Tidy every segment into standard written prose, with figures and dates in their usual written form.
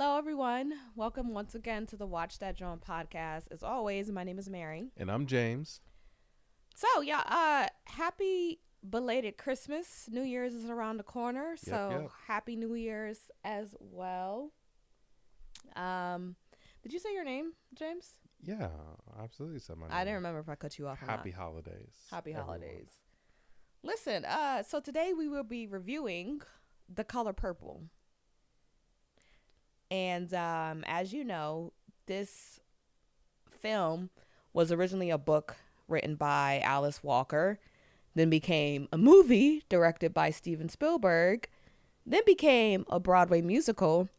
Hello, everyone. Welcome once again to the Watch That Joan podcast. As always, my name is Mary. And I'm James. So, yeah, happy belated Christmas. New Year's is around the corner, so happy New Year's as well. Did you say your name, James? Yeah, absolutely said my name. I didn't remember if I cut you off or not. Happy holidays. Happy holidays. Listen, so today we will be reviewing The Color Purple. And as you know, this film was originally a book written by Alice Walker, then became a movie directed by Steven Spielberg, then became a Broadway musical.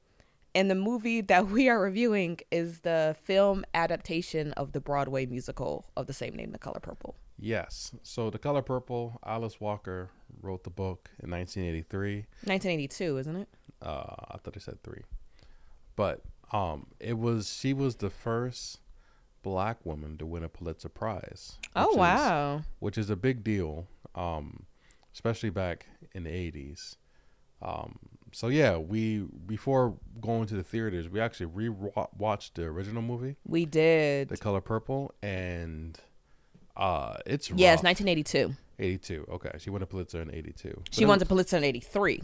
And the movie that we are reviewing is the film adaptation of the Broadway musical of the same name, The Color Purple. Yes. So The Color Purple, Alice Walker wrote the book in 1983. 1982, isn't it? I thought I said 3. But she was the first Black woman to win a Pulitzer Prize. Oh, wow. Which is a big deal, especially back in the 80s. So yeah, before going to the theaters, we actually watched the original movie. We did. The Color Purple, and it's rough. Yeah, it's 1982. 82. Okay, she won a Pulitzer in 82. She won the Pulitzer in 83.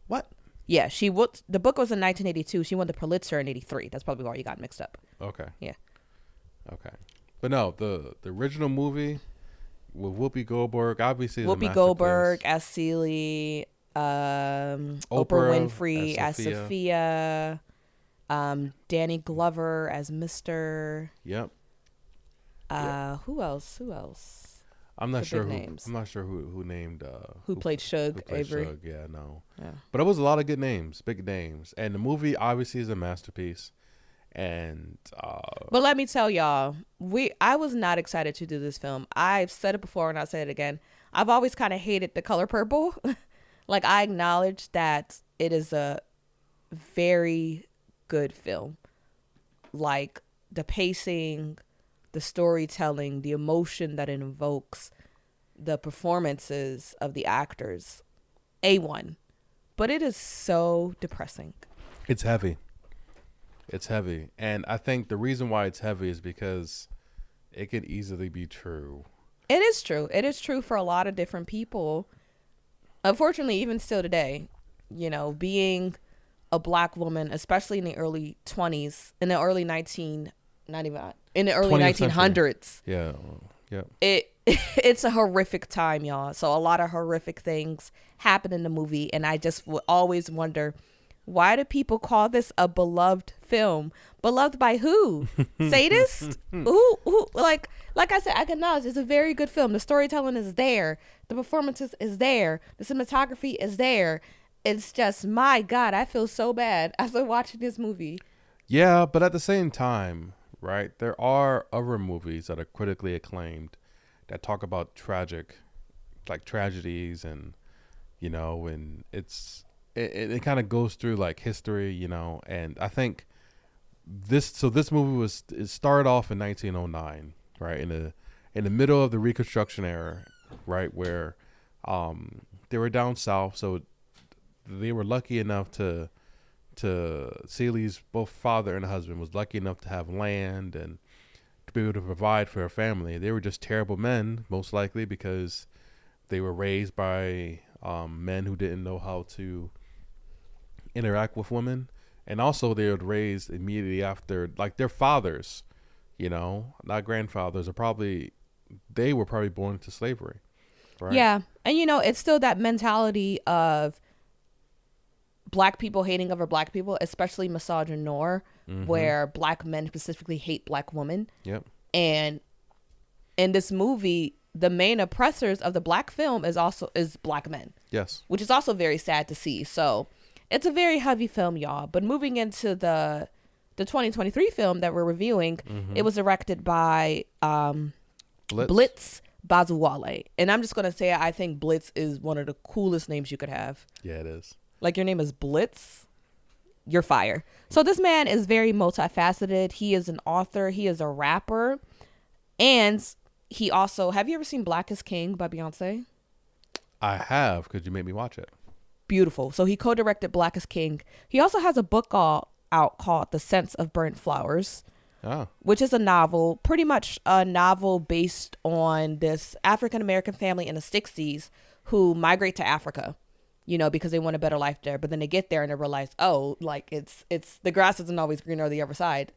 What? Yeah, the book was in 1982. She won the Pulitzer in 83. That's probably why you got mixed up. Okay. Yeah. Okay. But no, the original movie with Whoopi Goldberg, obviously Whoopi Goldberg as Celie, Oprah Winfrey as Sophia, Danny Glover as Mr. Yep. Who else? I'm not sure who named who played Suge Avery. Suge. Yeah, no. Yeah. But it was a lot of good names, big names, and the movie obviously is a masterpiece. And but let me tell y'all, I was not excited to do this film. I've said it before and I'll say it again. I've always kind of hated The Color Purple. Like, I acknowledge that it is a very good film. Like, the pacing, the storytelling, the emotion that it invokes, the performances of the actors, A1. But it is so depressing. It's heavy. And I think the reason why it's heavy is because it could easily be true. It is true. It is true for a lot of different people. Unfortunately, even still today, being a Black woman, especially in the early 20s, in the early 1900s. Yeah. It's a horrific time, y'all. So a lot of horrific things happen in the movie, and I just would always wonder, why do people call this a beloved film? Beloved by who? Sadists? who? Like I said, I can acknowledge it's a very good film. The storytelling is there. The performances is there. The cinematography is there. It's just, my God, I feel so bad after watching this movie. Yeah, but at the same time, right, there are other movies that are critically acclaimed that talk about tragedies and, and it kind of goes through like history, and I think this movie started off in 1909, right, in the middle of the Reconstruction era, right, where they were down south, so they were lucky enough to Celie's both father and husband was lucky enough to have land and to be able to provide for her family. They were just terrible men, most likely because they were raised by men who didn't know how to interact with women, and also they were raised immediately after, like, their fathers, not grandfathers, they were probably born into slavery, right? Yeah, and it's still that mentality of Black people hating other Black people, especially misogynoir, where Black men specifically hate Black women. Yep. And in this movie, the main oppressors of the Black film is Black men. Yes. Which is also very sad to see. So it's a very heavy film, y'all. But moving into the 2023 film that we're reviewing, it was directed by Blitz Bazawale. And I'm just going to say, I think Blitz is one of the coolest names you could have. Yeah, it is. Like, your name is Blitz, you're fire. So this man is very multifaceted. He is an author. He is a rapper. And he also, have you ever seen Black is King by Beyonce? I have, because you made me watch it. Beautiful. So he co-directed Black is King. He also has a book out called The Scents of Burnt Flowers, Oh, which is a novel, pretty much a novel based on this African American family in the 60s who migrate to Africa, you know, because they want a better life there. But then they get there and they realize, oh, like it's the grass isn't always greener on the other side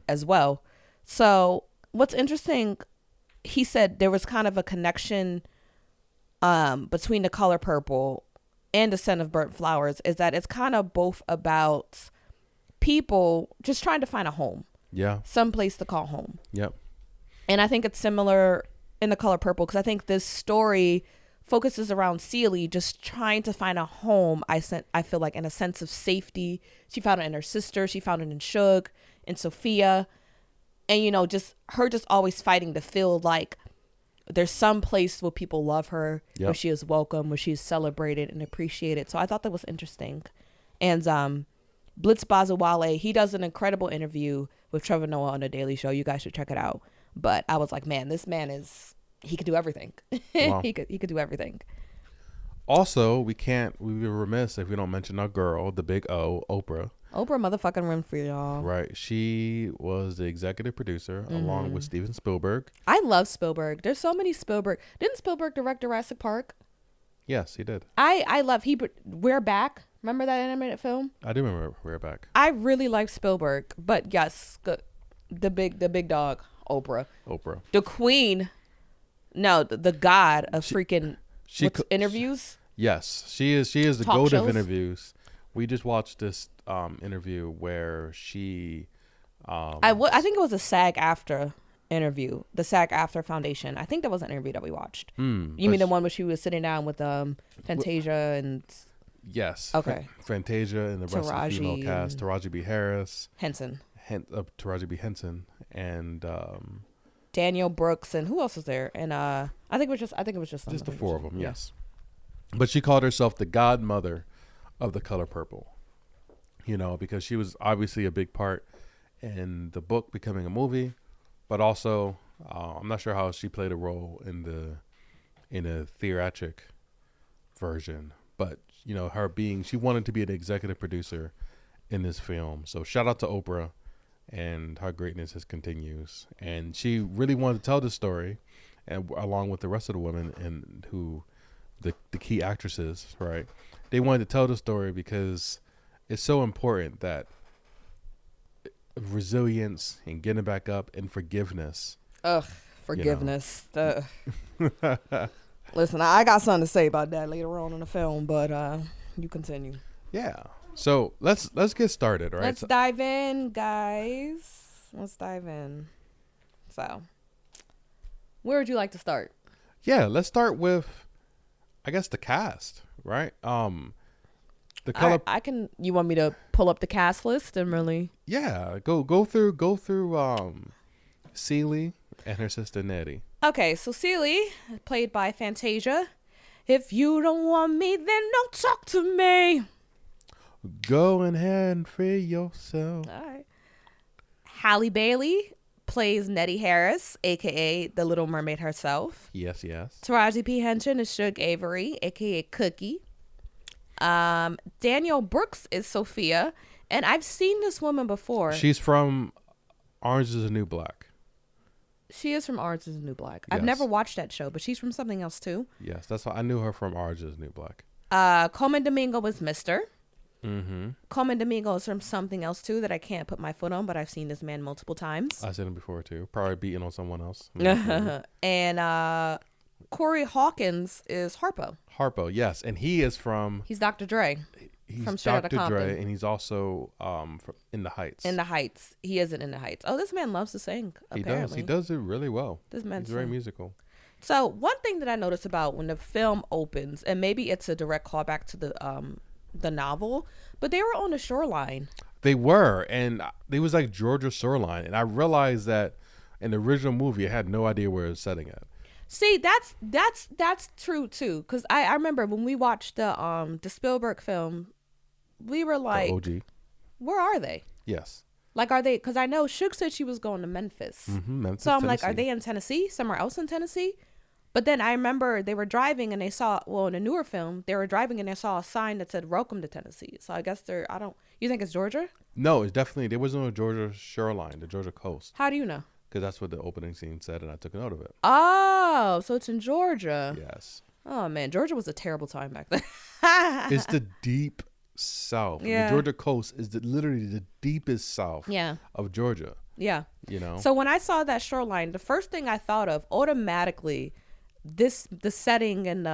as well. So what's interesting, he said there was kind of a connection between The Color Purple and The Scent of Burnt Flowers, is that it's kind of both about people just trying to find a home, yeah. some place to call home. Yep. And I think it's similar in The Color Purple, because I think this story focuses around Celie just trying to find a home. I feel like in a sense of safety. She found it in her sister. She found it in Suge, in Sophia. And, you know, just her just always fighting to feel like there's some place where people love her, where she is welcome, where she is celebrated and appreciated. So I thought that was interesting. And Blitz Bazawale, he does an incredible interview with Trevor Noah on The Daily Show. You guys should check it out. But I was like, man, this man he could do everything. Wow. he could do everything. Also, we'd be remiss if we don't mention our girl, the big O, Oprah. Oprah motherfucking Winfrey, y'all. Right. She was the executive producer along with Steven Spielberg. I love Spielberg. There's so many Spielberg. Didn't Spielberg direct Jurassic Park? Yes, he did. I love We're Back. Remember that animated film? I do remember We're Back. I really like Spielberg, but yes, the big dog, Oprah. The queen. No, the god of interviews. Yes, she is the Talk goat of shows? interviews. We just watched this interview where she I think it was a SAG-AFTRA interview, the SAG-AFTRA Foundation. I think that was an interview that we watched. You mean the one where she was sitting down with Fantasia and yes, okay, Fantasia and the rest of the female cast, Taraji B. Harris, Henson, Taraji B. Henson, and Daniel Brooks, and who else was there? And I think it was just the four of them. Yes, but she called herself the godmother of The Color Purple. You know, because she was obviously a big part in the book becoming a movie, but also I'm not sure how she played a role in a theatric version, but you know, she wanted to be an executive producer in this film. So shout out to Oprah, and her greatness just continues. And she really wanted to tell the story, and along with the rest of the women and the key actresses, right? They wanted to tell the story because it's so important that resilience and getting back up and forgiveness. Forgiveness. You know. Listen, I got something to say about that later on in the film, but you continue. Yeah. So let's get started, right? Let's dive in, guys. Let's dive in. So, where would you like to start? Yeah, let's start with, I guess, the cast, right? The color. I can. You want me to pull up the cast list and really? Yeah, go through Celie and her sister Nettie. Okay, so Celie, played by Fantasia. If you don't want me, then don't talk to me. Go ahead and free yourself. All right. Halle Bailey plays Nettie Harris, aka the Little Mermaid herself. Yes. Taraji P. Henson is Suge Avery, aka Cookie. Daniel Brooks is Sophia, and I've seen this woman before. She's from Orange is the New Black. She is from Orange is the New Black. Yes. I've never watched that show, but she's from something else too. Yes, that's why I knew her from Orange is the New Black. Coleman Domingo was Mr. Mm-hmm. Coleman Domingo is from something else too that I can't put my foot on, but I've seen this man multiple times. I've seen him before too. Probably beating on someone else. And Corey Hawkins is Harpo, yes, and he is from. He's Dr. Dre. He's from Straight Outta Dr. Compton. Dre, and he's also from In the Heights. In the Heights, he isn't In the Heights. Oh, this man loves to sing. Apparently, He does it really well. This man's He's very musical. So one thing that I noticed about when the film opens, and maybe it's a direct callback to the novel, but they were on the shoreline. They were, and it was like Georgia shoreline, and I realized that in the original movie, I had no idea where it was setting at. See, that's true too, because I remember when we watched the Spielberg film, we were like, The OG. Where are they? Yes. Like, are they? Because I know Suge said she was going to Memphis. Memphis, so I'm Tennessee. like, are they in Tennessee? Somewhere else in Tennessee? But then I remember they were driving and they saw, well, in a newer film, they were driving and they saw a sign that said "Welcome to Tennessee." So I guess you think it's Georgia? No, it's definitely there was no Georgia shoreline, the Georgia coast, How do you know? because that's what the opening scene said, and I took a note of it. Oh, so it's in Georgia. Yes, Oh man, Georgia was a terrible time back then. it's the deep south. Yeah. The Georgia coast is literally the deepest south Yeah. of Georgia. Yeah. You know. So when I saw that shoreline, the first thing I thought of automatically, the setting and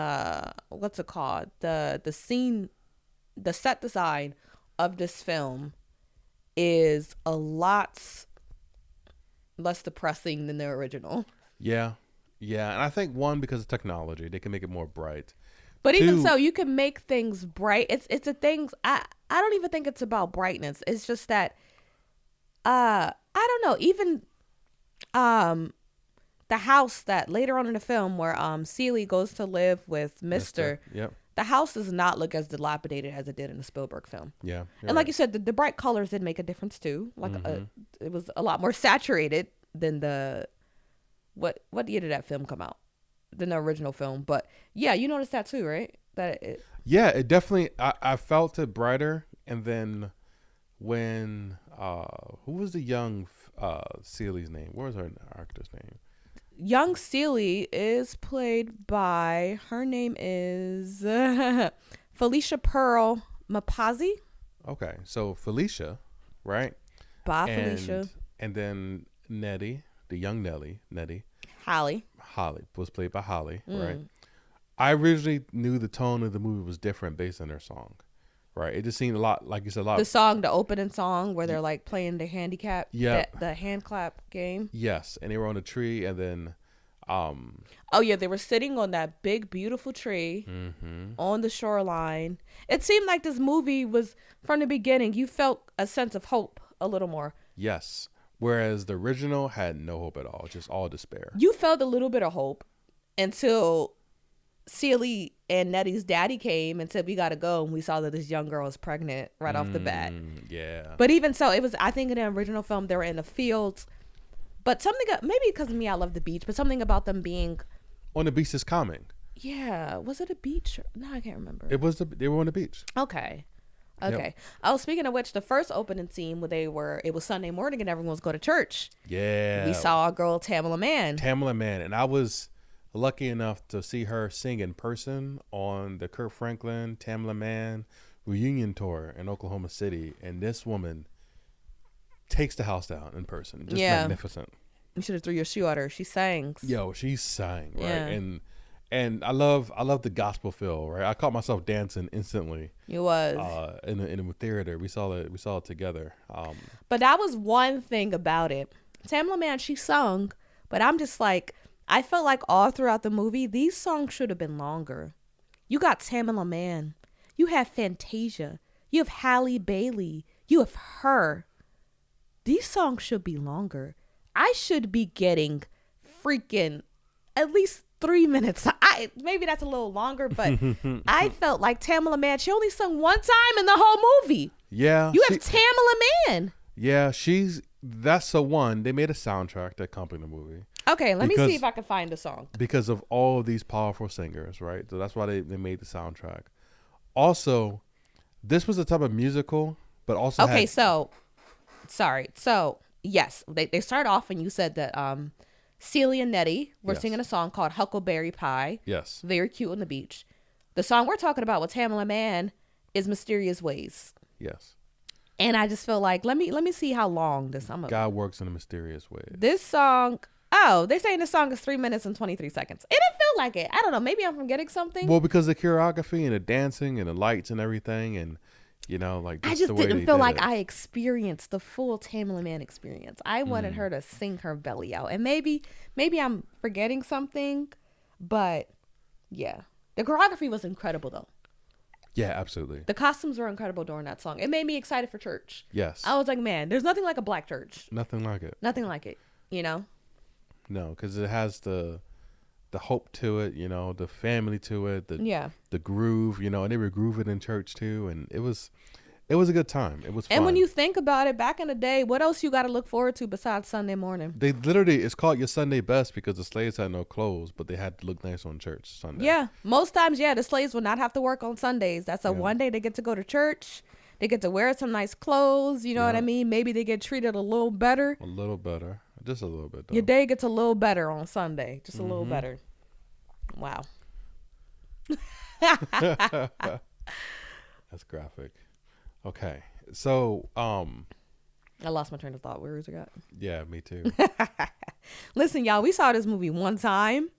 what's it called, the scene, the set design of this film is a lot less depressing than the original. Yeah, yeah, and I think one, because of technology, they can make it more bright. But even Two- so, you can make things bright. It's a things. I don't even think it's about brightness. It's just that I don't know. Even the house that later on in the film where Celie goes to live with Mister. Yep. The house does not look as dilapidated as it did in the Spielberg film. Yeah. And like you said, the bright colors did make a difference too. Like it was a lot more saturated than the what year did that film come out? Than the original film. But yeah, you noticed that too, right? That it, Yeah, it definitely. I felt it brighter, and then when who was the young Celie's name? What was her actor's name? young Celie is played by, her name is Felicia Pearl Mapazzi. Okay, so Felicia, right? Bye, Felicia. And then Nettie, the young Nettie, Holly was played by Holly, Mm. right? I originally knew the tone of the movie was different based on their song, right? It just seemed a lot, like you said, a lot. The song, the opening song where they're like playing the handicap, Yeah. the hand clap game. Yes, and they were on a tree, and then, Oh yeah, they were sitting on that big beautiful tree on the shoreline. It seemed like this movie was, from the beginning, you felt a sense of hope a little more. yes. Whereas the original had no hope at all, just all despair. You felt a little bit of hope until Celie and Nettie's daddy came and said, we gotta go, and we saw that this young girl was pregnant right off the bat. Yeah. But even so, it was, I think in the original film they were in the fields, but something, maybe because of me, I love the beach, but something about them being, On the beach is calming. yeah, was it a beach? No, I can't remember. They were on the beach. Okay. Yep. Okay. Oh, speaking of which, the first opening scene where it was Sunday morning and everyone was going to church. Yeah. We saw our girl Tamala Mann. Tamala Mann, and I was lucky enough to see her sing in person on the Kirk Franklin Tamala Mann reunion tour in Oklahoma City, and this woman takes the house down in person. Just Yeah. magnificent. You should have threw your shoe at her. She sang. Yo, she sang, right? Yeah. And I love the gospel feel, right? I caught myself dancing instantly It was. in a theater. We saw it together. But that was one thing about it. Tamala Mann, she sung, but I'm just like, I felt like all throughout the movie, these songs should have been longer. You got Tamala Mann. You have Fantasia. You have Halle Bailey. You have her. These songs should be longer. I should be getting freaking at least 3 minutes. Maybe that's a little longer, but I felt like Tamala Mann, she only sung one time in the whole movie. Yeah. You have Tamala Mann. Yeah, that's the one. They made a soundtrack that accompanied the movie. Okay, let me Because- see if I can find the song. Because of all of these powerful singers, right? So that's why they made the soundtrack. Also, this was a type of musical, but also Okay, had, so sorry. So yes, they start off and you said that Celia and Nettie were Yes. singing a song called Huckleberry Pie. yes, Very cute on the beach. The song we're talking about with Tamala Mann is Mysterious Ways. yes. And I just feel like let me see how long this God works in a mysterious way. this song. Oh, they're saying this song is 3 minutes and 23 seconds. It didn't feel like it. I don't know. Maybe I'm forgetting something. Well, because the choreography and the dancing and the lights and everything, and like I just just the way didn't they feel did like it. I experienced the full Tamala Mann experience. I wanted her to sing her belly out. And maybe I'm forgetting something, but yeah. The choreography was incredible though. Yeah, absolutely. The costumes were incredible during that song. It made me excited for church. Yes, I was like, man, there's nothing like a black church. nothing like it. Nothing like it, you know? No, because it has the hope to it, the family to it, Yeah. the groove, and they were grooving in church too, and it was a good time. It was fun. And when you think about it, back in the day, what else you got to look forward to besides Sunday morning? they literally, it's called your Sunday best because the slaves had no clothes, but they had to look nice on church Sunday. Yeah. Most times, yeah, the slaves would not have to work on Sundays. That's a one day they get to go to church. They get to wear some nice clothes. You know what I Yeah. mean? Maybe they get treated a little better. A little better. Just a little bit, though. Your day gets a little better on Sunday. Just a little better. Wow. That's graphic. Okay. So, I lost my train of thought. Where was it at? yeah, me too. Listen, y'all, we saw this movie one time.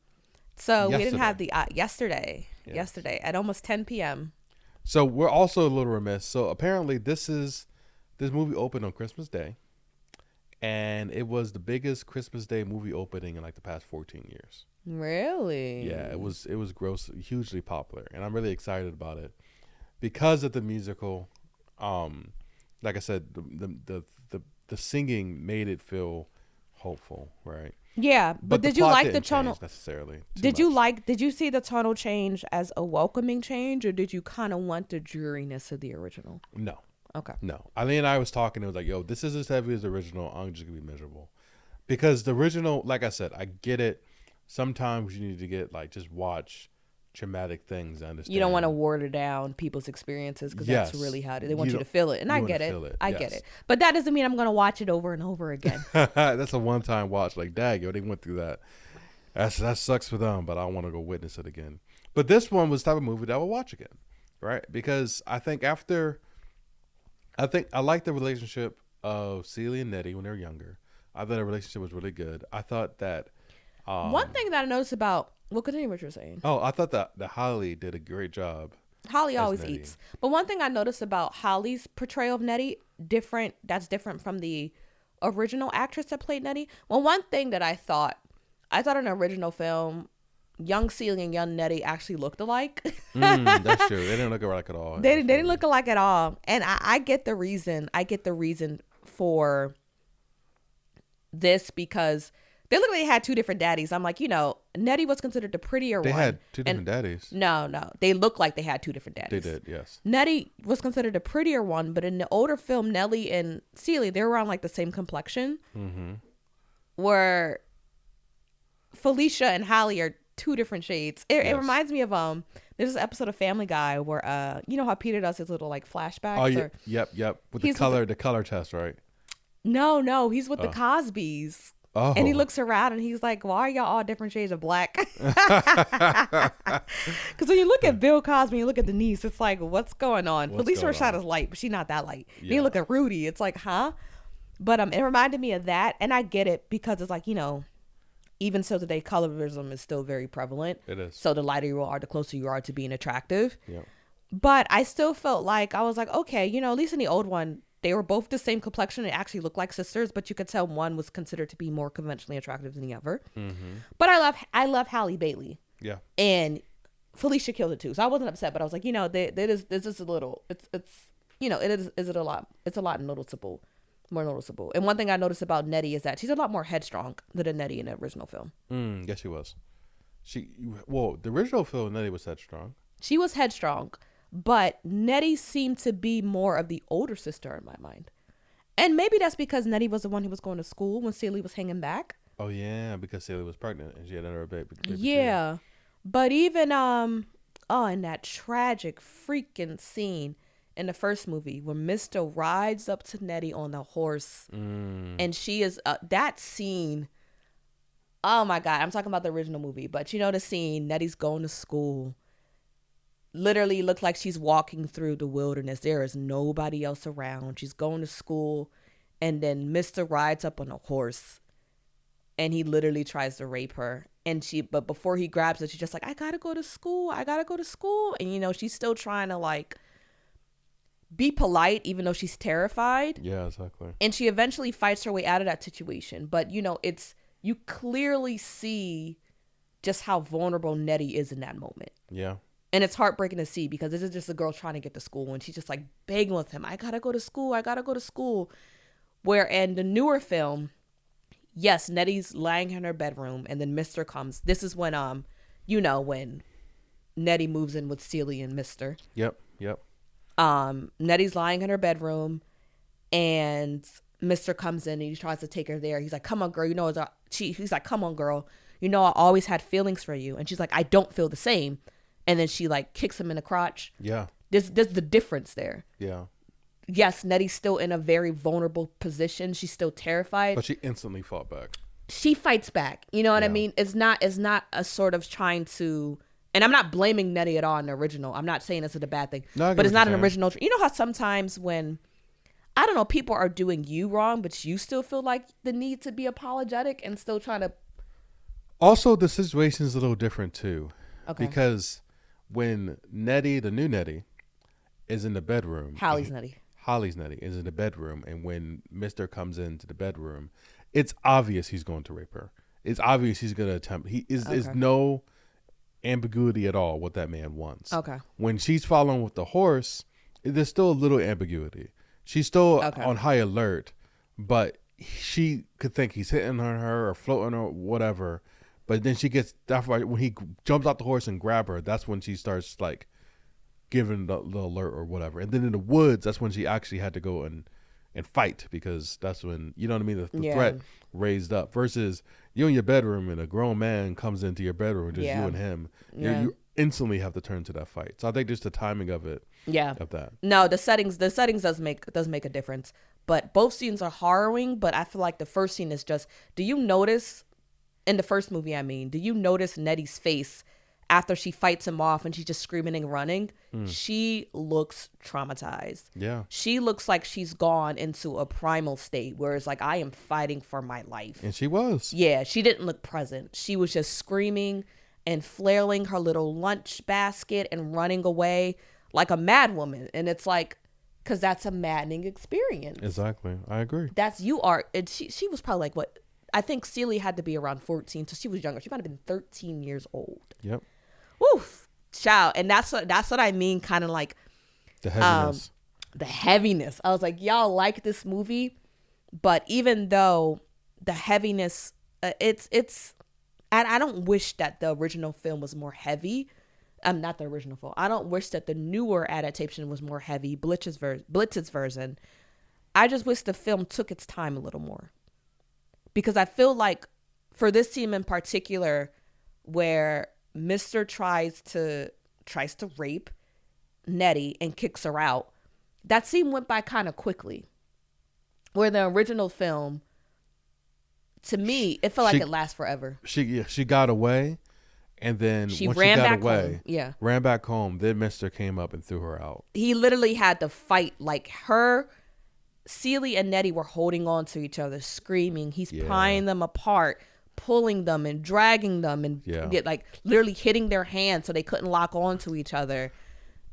So we didn't have the yesterday Yes. yesterday at almost 10 p.m. So we're also a little remiss. So apparently this movie opened on Christmas Day, and it was the biggest Christmas Day movie opening in like the past 14 years. Really? Yeah, it was gross, hugely popular, and I'm really excited about it because of the musical. Like I said, the singing made it feel hopeful, right? Yeah, but did the you plot like the didn't change tonal? necessarily? Did you see the tonal change as a welcoming change, or did you kind of want the dreariness of the original? No. Okay. No, Eileen and I was talking. It was like, yo, this is as heavy as the original. I'm just gonna be miserable, because the original, like I said, I get it. Sometimes you need to get like just watch traumatic things. I understand. You don't want to water down people's experiences because Yes. that's really how they want you to don't- feel it, and you I wanna get it. feel it, I get yes. it. But that doesn't mean I'm gonna watch it over and over again. That's a one-time watch. Like, dag, yo, they went through that. That sucks for them, but I want to go witness it again. But this one was the type of movie that I will watch again, right? Because I think I like the relationship of Celie and Nettie when they were younger. I thought the relationship was really good. I thought that. One thing that I noticed about, well, continue what you're saying. Oh, I thought that Holly did a great job. Holly always Nettie. eats. But one thing I noticed about Holly's portrayal of Nettie, that's different from the original actress that played Nettie. Well, one thing that I thought in the original film, young Celie and young Nettie actually looked alike. That's true. They didn't look alike at all. They didn't look alike at all. And I get the reason. I get the reason for this because they looked like they had two different daddies. I'm like, Nettie was considered the prettier They one. had two different daddies. No. They looked like they had two different They daddies. did, yes. Nettie was considered a prettier one, but in the older film, Nellie and Celie, they were on like the same complexion. Mm-hmm. Where Felicia and Holly are two different shades. It Yes. reminds me of there's this episode of Family Guy where you know how Peter does his little like flashbacks. Oh, yeah. Or, Yep. With He's the color test, right? no, he's with the Cosbys. Oh. And he looks around and he's like, why are y'all all different shades of black? Because when you look at Bill Cosby and you look at Denise, it's like, what's going on? What's Felicia going Rashad on? is light, but she's not that light. Then Yeah. you look at Rudy, it's like, huh? But it reminded me of that. And I get it because it's like, even so today, colorism is still very prevalent. It is. So the lighter you are, the closer you are to being attractive. Yeah. But I still felt like, I was like, okay, at least in the old one, they were both the same complexion. They actually looked like sisters, but you could tell one was considered to be more conventionally attractive than the other. Mm-hmm. But I love Halle Bailey. Yeah. And Felicia killed it too. So I wasn't upset, but I was like, this is a little, it's a lot noticeable, more noticeable. And one thing I noticed about Nettie is that she's a lot more headstrong than Nettie in the original film. Yes, she was. The original film, Nettie was headstrong. She was headstrong, but Nettie seemed to be more of the older sister in my mind. And maybe that's because Nettie was the one who was going to school when Celie was hanging back. Oh yeah, because Celie was pregnant and she had another baby. Yeah. But even in that tragic freaking scene in the first movie where Mr. rides up to Nettie on the horse and she is that scene. Oh my God, I'm talking about the original movie, but the scene, Nettie's going to school. Literally looked like she's walking through the wilderness. There is nobody else around. She's going to school, and then Mr. rides up on a horse, and he literally tries to rape her. But before he grabs her, she's just like, I gotta go to school. And she's still trying to like be polite, even though she's terrified. Yeah, exactly. And she eventually fights her way out of that situation. But you clearly see just how vulnerable Nettie is in that moment. Yeah. And it's heartbreaking to see because this is just a girl trying to get to school and she's just like begging with him, I gotta go to school. Where in the newer film, yes, Nettie's lying in her bedroom and then Mr. comes. This is when when Nettie moves in with Celie and Mr. Yep. Nettie's lying in her bedroom and Mr. comes in and he tries to take her there. He's like, come on, girl, he's like, come on, girl, I always had feelings for you. And she's like, I don't feel the same. And then she like kicks him in the crotch. Yeah. There's the difference there. Yeah. yes, Nettie's still in a very vulnerable position. She's still terrified. But she instantly fought back. She fights back. You know what I Yeah. mean? It's not a sort of trying to, and I'm not blaming Nettie at all in the original. I'm not saying this is a bad thing. No, I get but it's what not you're an saying. original. You know how sometimes when, I don't know, people are doing you wrong, but you still feel like the need to be apologetic and still trying to. Also, the situation is a little different too. Okay. Because when Nettie, the new Nettie, is in the bedroom. Holly's Nettie. Holly's Nettie is in the bedroom, and when Mister comes into the bedroom, it's obvious he's going to rape her. It's obvious he's going to attempt. Is no ambiguity at all what that man wants. Okay. When she's following with the horse, there's still a little ambiguity. She's still Okay. on high alert, but she could think he's hitting on her or floating or whatever. But then she gets that's right when he jumps off the horse and grab her. That's when she starts like giving the alert or whatever. And then in the woods, that's when she actually had to go and fight, because that's when, you know what I mean, the Yeah. threat raised up. Versus you in your bedroom and a grown man comes into your bedroom, just Yeah. you and him. Yeah. You instantly have to turn to that fight. So I think just the timing of it, Yeah. of that. No, the settings does make a difference. But both scenes are harrowing, but I feel like the first scene is just, do you notice in the first movie, do you notice Nettie's face after she fights him off and she's just screaming and running? She looks traumatized. Yeah. She looks like she's gone into a primal state where it's like, I am fighting for my life. And she was. Yeah, she didn't look present. She was just screaming and flailing her little lunch basket and running away like a mad woman. And it's like, because that's a maddening experience. Exactly. I agree. That's you are. And she was probably like, what? I think Celie had to be around 14, so she was younger. She might have been 13 years old. Yep. Woof, child. And that's what I mean, kind of like The heaviness. the heaviness. I was like, y'all like this movie, but even though the heaviness, it's, and I don't wish that the original film was more heavy. Not the original film. I don't wish that the newer adaptation was more heavy, Blitz's version. I just wish the film took its time a little more. Because I feel like for this scene in particular, where Mr. tries to rape Nettie and kicks her out, that scene went by kind of quickly. Where the original film, to me, it felt like it lasts forever. She got away, and then She when ran she got back away, home. Yeah. ran back home. Then Mister came up and threw her out. He literally had to fight, like her. Celie and Nettie were holding on to each other, screaming. He's prying them apart, pulling them and dragging them, and get like literally hitting their hands so they couldn't lock on to each other.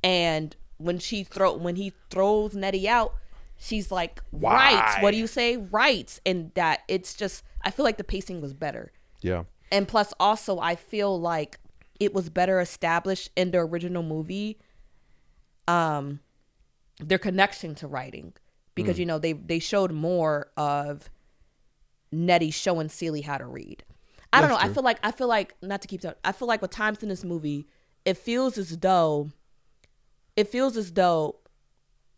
And when he throws Nettie out, she's like, "Rights, what do you say? Rights." And that it's just, I feel like the pacing was better. Yeah. And plus, also, I feel like it was better established in the original movie, their connection to writing. Because, you know, they showed more of Nettie showing Celie how to read. I don't know. That's true. I feel like, not to keep talking, I feel like with times in this movie, it feels as though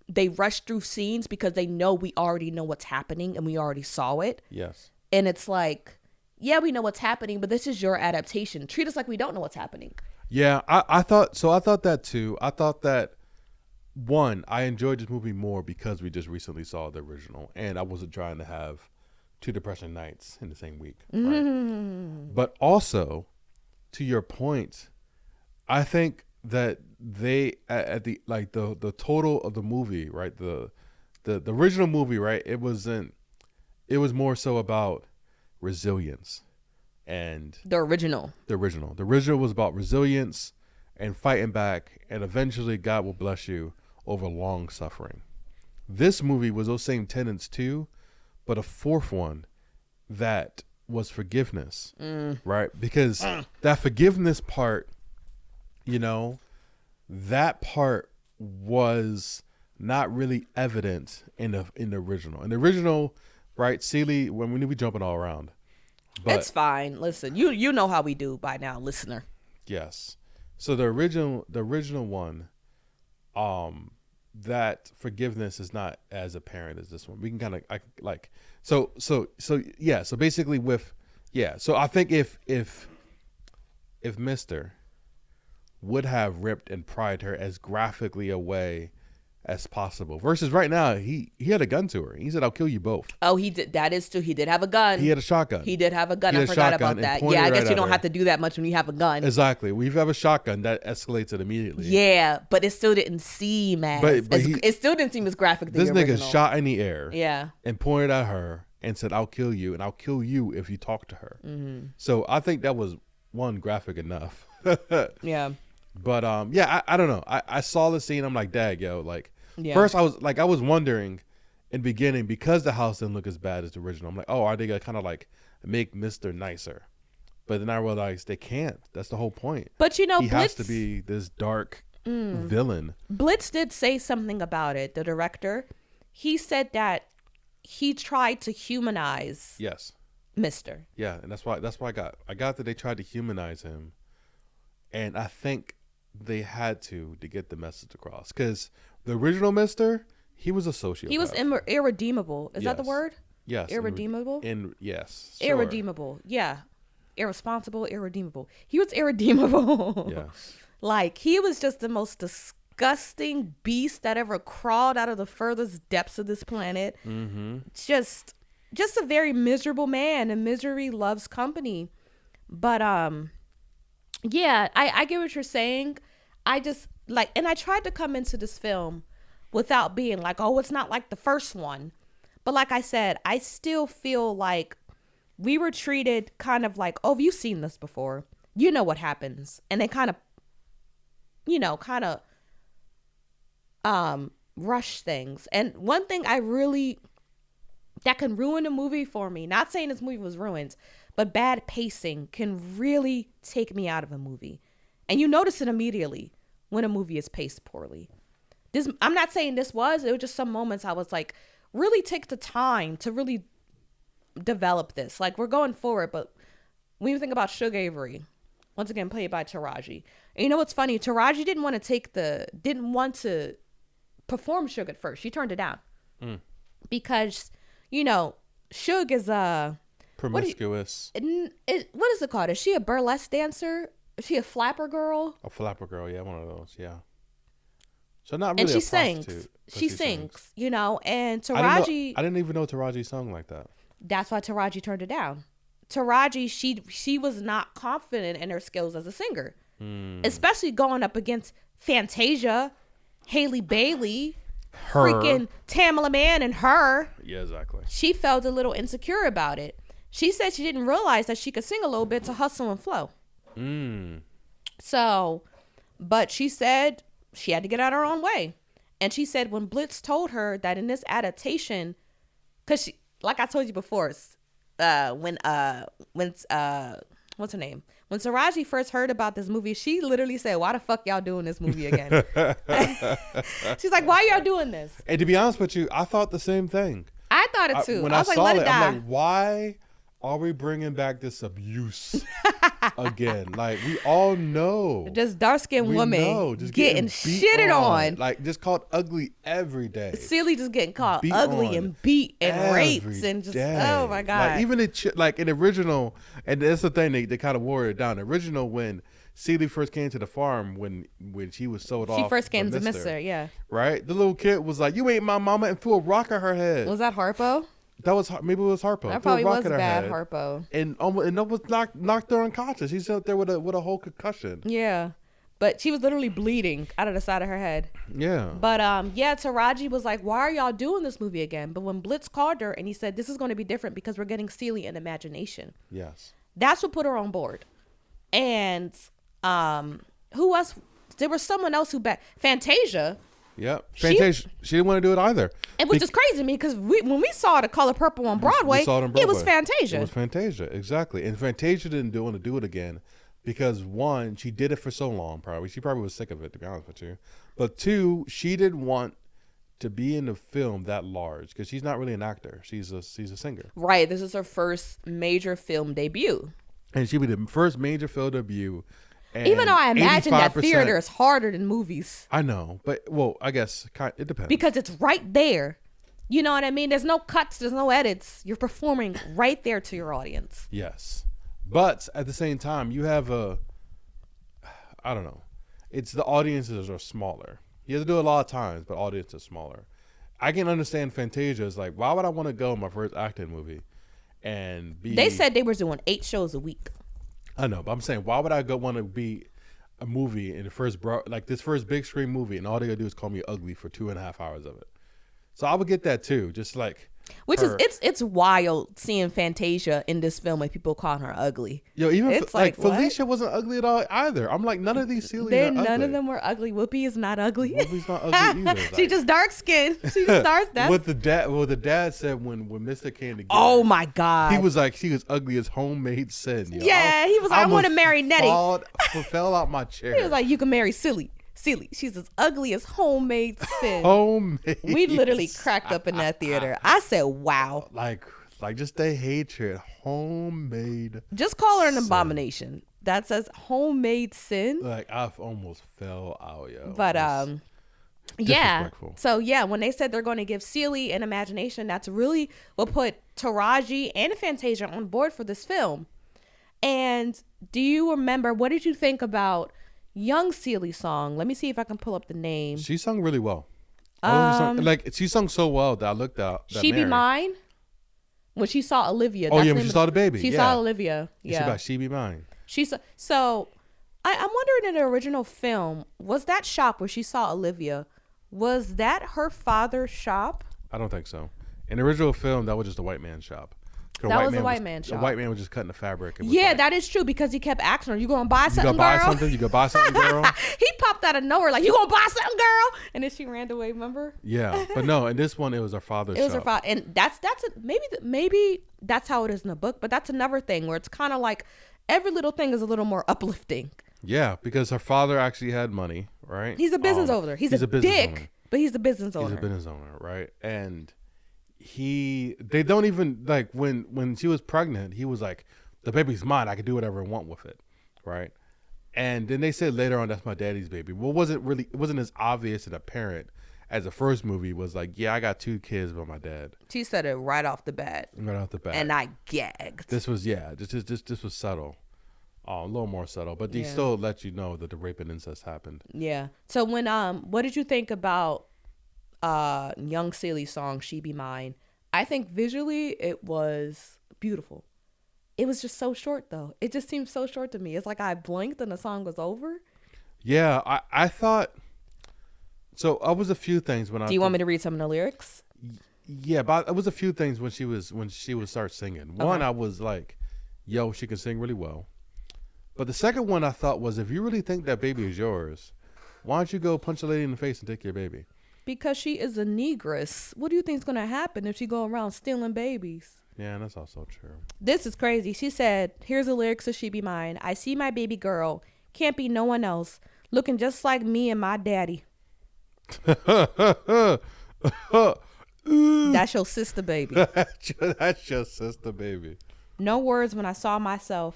they rush through scenes because they know we already know what's happening and we already saw it. Yes. And it's like, yeah, we know what's happening, but this is your adaptation. Treat us like we don't know what's happening. Yeah, I thought that too. I thought that, one, I enjoyed this movie more because we just recently saw the original, and I wasn't trying to have two depression nights in the same week. Right? But also, to your point, I think that they at the like the total of the movie, right? The original movie, right? It was more so about resilience. And The original was about resilience and fighting back, and eventually God will bless you over long suffering. This movie was those same tenets too, but a fourth one that was forgiveness, right? Because that forgiveness part, you know, that part was not really evident in the original. In the original, right? Celie, when we jumping all around. But, it's fine. Listen, you know how we do by now, listener. Yes. So the original one, that forgiveness is not as apparent as this one. We can kind of so yeah. So basically So I think if Mister would have ripped and pried her as graphically away as possible. Versus right now, he had a gun to her. He said, "I'll kill you both." Oh, he did. That is true. He did have a gun. He had a shotgun. He did have a gun. He I had a forgot shotgun about that. and pointed Yeah, I right guess you at don't her. have to do that much when you have a gun. Exactly. We have a shotgun that escalates it immediately. Yeah, but it still didn't seem as. It still didn't seem as graphic. This nigga shot in the air. Yeah. And pointed at her and said, "I'll kill you, and I'll kill you if you talk to her." Mm-hmm. So I think that was one graphic enough. Yeah. But I don't know. I saw the scene. I'm like, dag, yo, like. Yeah. First, I was wondering in the beginning, because the house didn't look as bad as the original. I'm like, oh, are they gonna kind of like make Mr. nicer? But then I realized they can't. That's the whole point. But he Blitz has to be this dark villain. Blitz did say something about it. The director, he said that he tried to humanize. Yes. Mr. Yeah, and that's why I got that they tried to humanize him, and I think they had to get the message across, because the original Mr., he was a sociopath. He was irredeemable. Is that the word? Yes. Irredeemable? Yes. Sure. Irredeemable. Yeah. Irresponsible, irredeemable. He was irredeemable. Yes. Like, he was just the most disgusting beast that ever crawled out of the furthest depths of this planet. Mm-hmm. Just a very miserable man, and misery loves company. But yeah, I get what you're saying. I just and I tried to come into this film without being like, oh, it's not like the first one. But like I said, I still feel like we were treated kind of like, oh, you've seen this before. You know what happens. And they kind of rush things. And one thing that can ruin a movie for me, not saying this movie was ruined, but bad pacing can really take me out of a movie. And you notice it immediately when a movie is paced poorly. I'm not saying it was just some moments I was like, really take the time to really develop this. Like, we're going forward, but when you think about Suge Avery, once again played by Taraji. And you know what's funny? Taraji didn't want to perform Suge at first. She turned it down. Because, Suge is promiscuous. What is it called? Is she a burlesque dancer? Is she a flapper girl? A flapper girl, yeah, one of those, yeah. So not really. And she a sings. prostitute, She sings, and Taraji. I didn't even know Taraji sung like that. That's why Taraji turned it down. Taraji, she was not confident in her skills as a singer, especially going up against Fantasia, Haley Bailey, freaking Tamala Mann, and her. Yeah, exactly. She felt a little insecure about it. She said she didn't realize that she could sing a little bit to Hustle and Flow. So, but she said she had to get out her own way. And she said when Blitz told her that in this adaptation, because she, like I told you before, when what's her name? When Taraji first heard about this movie, she literally said, "Why the fuck y'all doing this movie again?" She's like, "Why y'all doing this?" And to be honest with you, I thought the same thing. I thought it too. When I was saw like, let it die. I'm like, why are we bringing back this abuse again? Like, we all know. Just dark-skinned woman just getting shitted on. Like, just called ugly every day. Celie just getting called ugly and beat and raped and just, oh my God. Like, even in original, and that's the thing, they kind of wore it down. Original, when Celie first came to the farm, when she was sold off. She first came to Mr., yeah. Right? The little kid was like, "You ain't my mama," and threw a rock at her head. Was that Harpo? That was, maybe it was Harpo. That probably was bad Harpo. And almost knocked her unconscious. She's out there with a whole concussion. Yeah. But she was literally bleeding out of the side of her head. Yeah. But yeah, Taraji was like, "Why are y'all doing this movie again?" But when Blitz called her and he said, "This is going to be different because we're getting Celie an imagination." Yes. That's what put her on board. And who else? There was someone else Fantasia. Yep. Fantasia, she didn't want to do it either. It was just crazy to me because when we saw The Color Purple on Broadway, it was Fantasia. It was Fantasia, exactly. And Fantasia didn't want to do it again because, one, she did it for so long probably. She probably was sick of it, to be honest with you. But two, she didn't want to be in the film that large because she's not really an actor. She's a singer. Right. This is her first major film debut. And she'd be the first major film debut. Even though I imagine that theater is harder than movies. I know, but I guess it depends. Because it's right there. You know what I mean? There's no cuts, there's no edits. You're performing right there to your audience. Yes. But at the same time, you have I don't know. It's the audiences are smaller. He has to do it a lot of times, but audience is smaller. I can understand Fantasia is like, why would I want to go in my first acting movie and be? They said they were doing 8 shows a week. I know, but I'm saying, why would I go want to be a movie in the this first big screen movie, and all they gotta do is call me ugly for 2.5 hours of it? So I would get that too, just like. Which is it's wild seeing Fantasia in this film and people calling her ugly. Yo, even it's like what? Felicia wasn't ugly at all either. I'm like, none of these Celia are ugly. None of them were ugly. Whoopi is not ugly. Whoopi's not ugly either. She just dark skinned. She just dark. What the dad said when Mr. came together. Oh my God. He was like, she was ugly as homemade sin. Yo. Yeah, he was like, I want to marry Nettie. Fell out my chair. He was like, you can marry Silly. She's as ugly as homemade sin. Homemade. We literally cracked up in that theater. I said, wow. Like just they hatred. Homemade. Just call her an abomination. That says homemade sin. Like I almost fell out, yo. But yeah. So yeah, when they said they're going to give Celie an imagination, that's really what put Taraji and Fantasia on board for this film. And do you remember, what did you think about young Celie's song? Let me see if I can pull up the name. She sung really well. She sung so well that I looked out. She Be Mine? When she saw Olivia. Oh yeah, when she saw the baby. She saw Olivia. Yeah. She Be Mine. So I'm wondering, in the original film, was that shop where she saw Olivia, was that her father's shop? I don't think so. In the original film, that was just a white man's shop. That was a white man's shop. The white man was just cutting the fabric. Yeah, that is true, because he kept asking her, you gonna buy something, girl? You gonna buy something? You gonna buy something, girl? He popped out of nowhere like, you gonna buy something, girl? And then she ran away, remember? Yeah, but no, in this one, it was her father's shop. It was her father. And maybe that's how it is in the book, but that's another thing where it's kind of like every little thing is a little more uplifting. Yeah, because her father actually had money, right? He's a business owner. He's a business dick, owner. But he's a business owner. He's a business owner, right? And they don't even, like, when she was pregnant, he was like, the baby's mine. I can do whatever I want with it, right? And then they said later on, that's my daddy's baby. Well, it wasn't as obvious and apparent as the first movie was like, yeah, I got 2 kids by my dad. She said it right off the bat. Right off the bat. And I gagged. This was subtle. A little more subtle, but they still let you know that the rape and incest happened. Yeah. So when what did you think about young Celie's song She Be Mine? I think visually it was beautiful. It was just so short though. It just seemed so short to me. It's like I blinked and the song was over. Yeah, I thought so. I was a few things when Do you want me to read some of the lyrics? Yeah, but it was a few things when she would start singing. Okay. One, I was like, yo, she can sing really well. But the second one I thought was, if you really think that baby is yours, why don't you go punch a lady in the face and take your baby? Because she is a negress. What do you think is going to happen if she go around stealing babies? Yeah, that's also true. This is crazy. She said, here's the lyrics of She Be Mine. I see my baby girl. Can't be no one else. Looking just like me and my daddy. That's your sister, baby. That's your sister, baby. No words when I saw myself.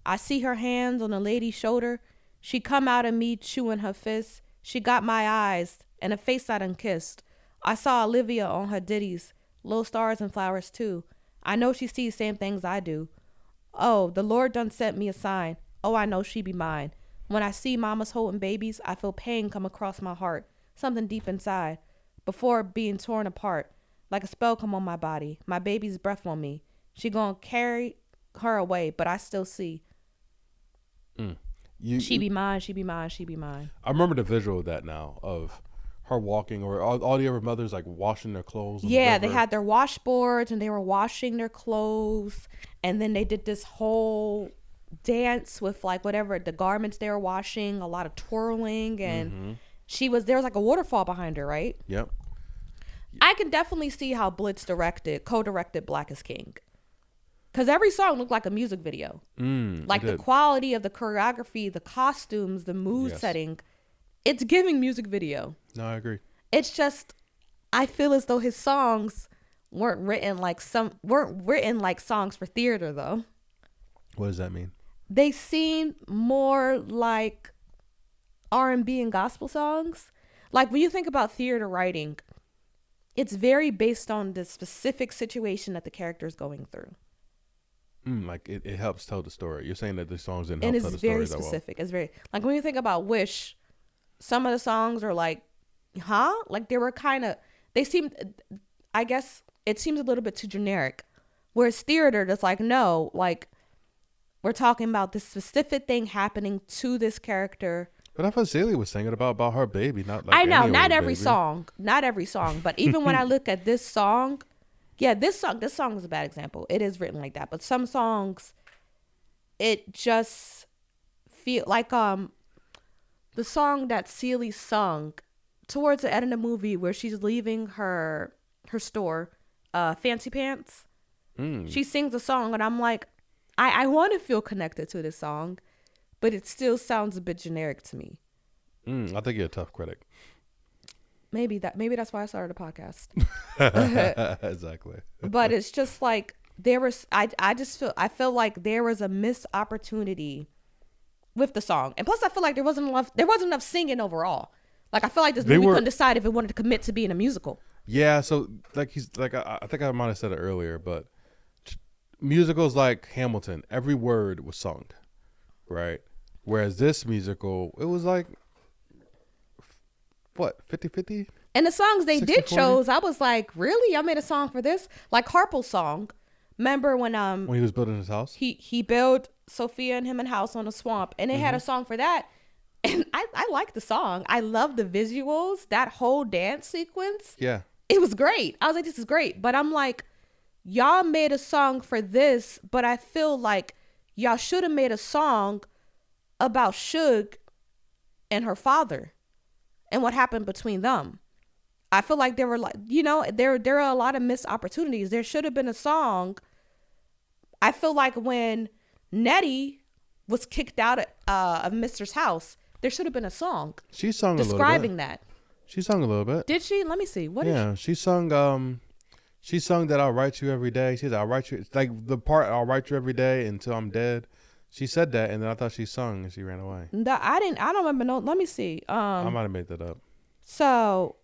I see her hands on a lady's shoulder. She come out of me chewing her fist. She got my eyes and a face I done kissed. I saw Olivia on her ditties, little stars and flowers too. I know she sees same things I do. Oh, the Lord done sent me a sign. Oh, I know she be mine. When I see mamas holding babies, I feel pain come across my heart, something deep inside. Before being torn apart, like a spell come on my body. My baby's breath on me. She gonna carry her away, but I still see. She be mine, she be mine, she be mine. I remember the visual of that now, of her walking, or all the other mothers like washing their clothes. Yeah, they had their washboards and they were washing their clothes, and then they did this whole dance with like whatever the garments they were washing, a lot of twirling, and there was like a waterfall behind her, right? Yep. I can definitely see how Blitz co-directed Black is King. Because every song looked like a music video. Like the quality of the choreography, the costumes, the mood setting. It's giving music video. No, I agree. It's just, I feel as though his songs weren't written like songs for theater though. What does that mean? They seem more like R&B and gospel songs. Like when you think about theater writing, it's very based on the specific situation that the character is going through. Like it helps tell the story. You're saying that the songs didn't help tell the story that well. And it's very specific. It's very, like when you think about Wish, some of the songs are like huh? Like they were kind of, they seemed, I guess it seems a little bit too generic. Whereas theater, that's like, no, like we're talking about this specific thing happening to this character. But I thought Celia was singing about her baby, not like I know, any not old every baby. song, not every song, but even when I look at this song, yeah, this song is a bad example. It is written like that, but some songs, it just feel like the song that Celie sung towards the end of the movie where she's leaving her store, Fancy Pants. She sings a song and I'm like, I want to feel connected to this song, but it still sounds a bit generic to me. I think you're a tough critic. Maybe that's why I started a podcast. Exactly. But it's just like I feel like there was a missed opportunity with the song. And plus I feel like there wasn't enough singing overall. Like I feel like this movie couldn't decide if it wanted to commit to being a musical. Yeah, so like I think I might have said it earlier, but musicals like Hamilton, every word was sung, right? Whereas this musical, it was like what, 50-50? And the songs they 60-40? did chose, I was like, really? Y'all made a song for this? Like Harpo's song. Remember when he was building his house? he built Sophia and him a house on a swamp, and they had a song for that. And I like the song. I love the visuals. That whole dance sequence. Yeah. It was great. I was like, this is great. But I'm like, y'all made a song for this, but I feel like y'all should have made a song about Suge and her father and what happened between them. I feel like there were like, there are a lot of missed opportunities. There should have been a song. I feel like when Nettie was kicked out of Mister's house, there should have been a song She sung describing a little bit. that. She sung a little bit. Did she? Let me see. What? Yeah, she sung that I'll write you every day. She said I'll write you. It's like the part I'll write you every day until I'm dead. She said that, and then I thought she sung, and she ran away. I don't remember. No, let me see. I might have made that up. So,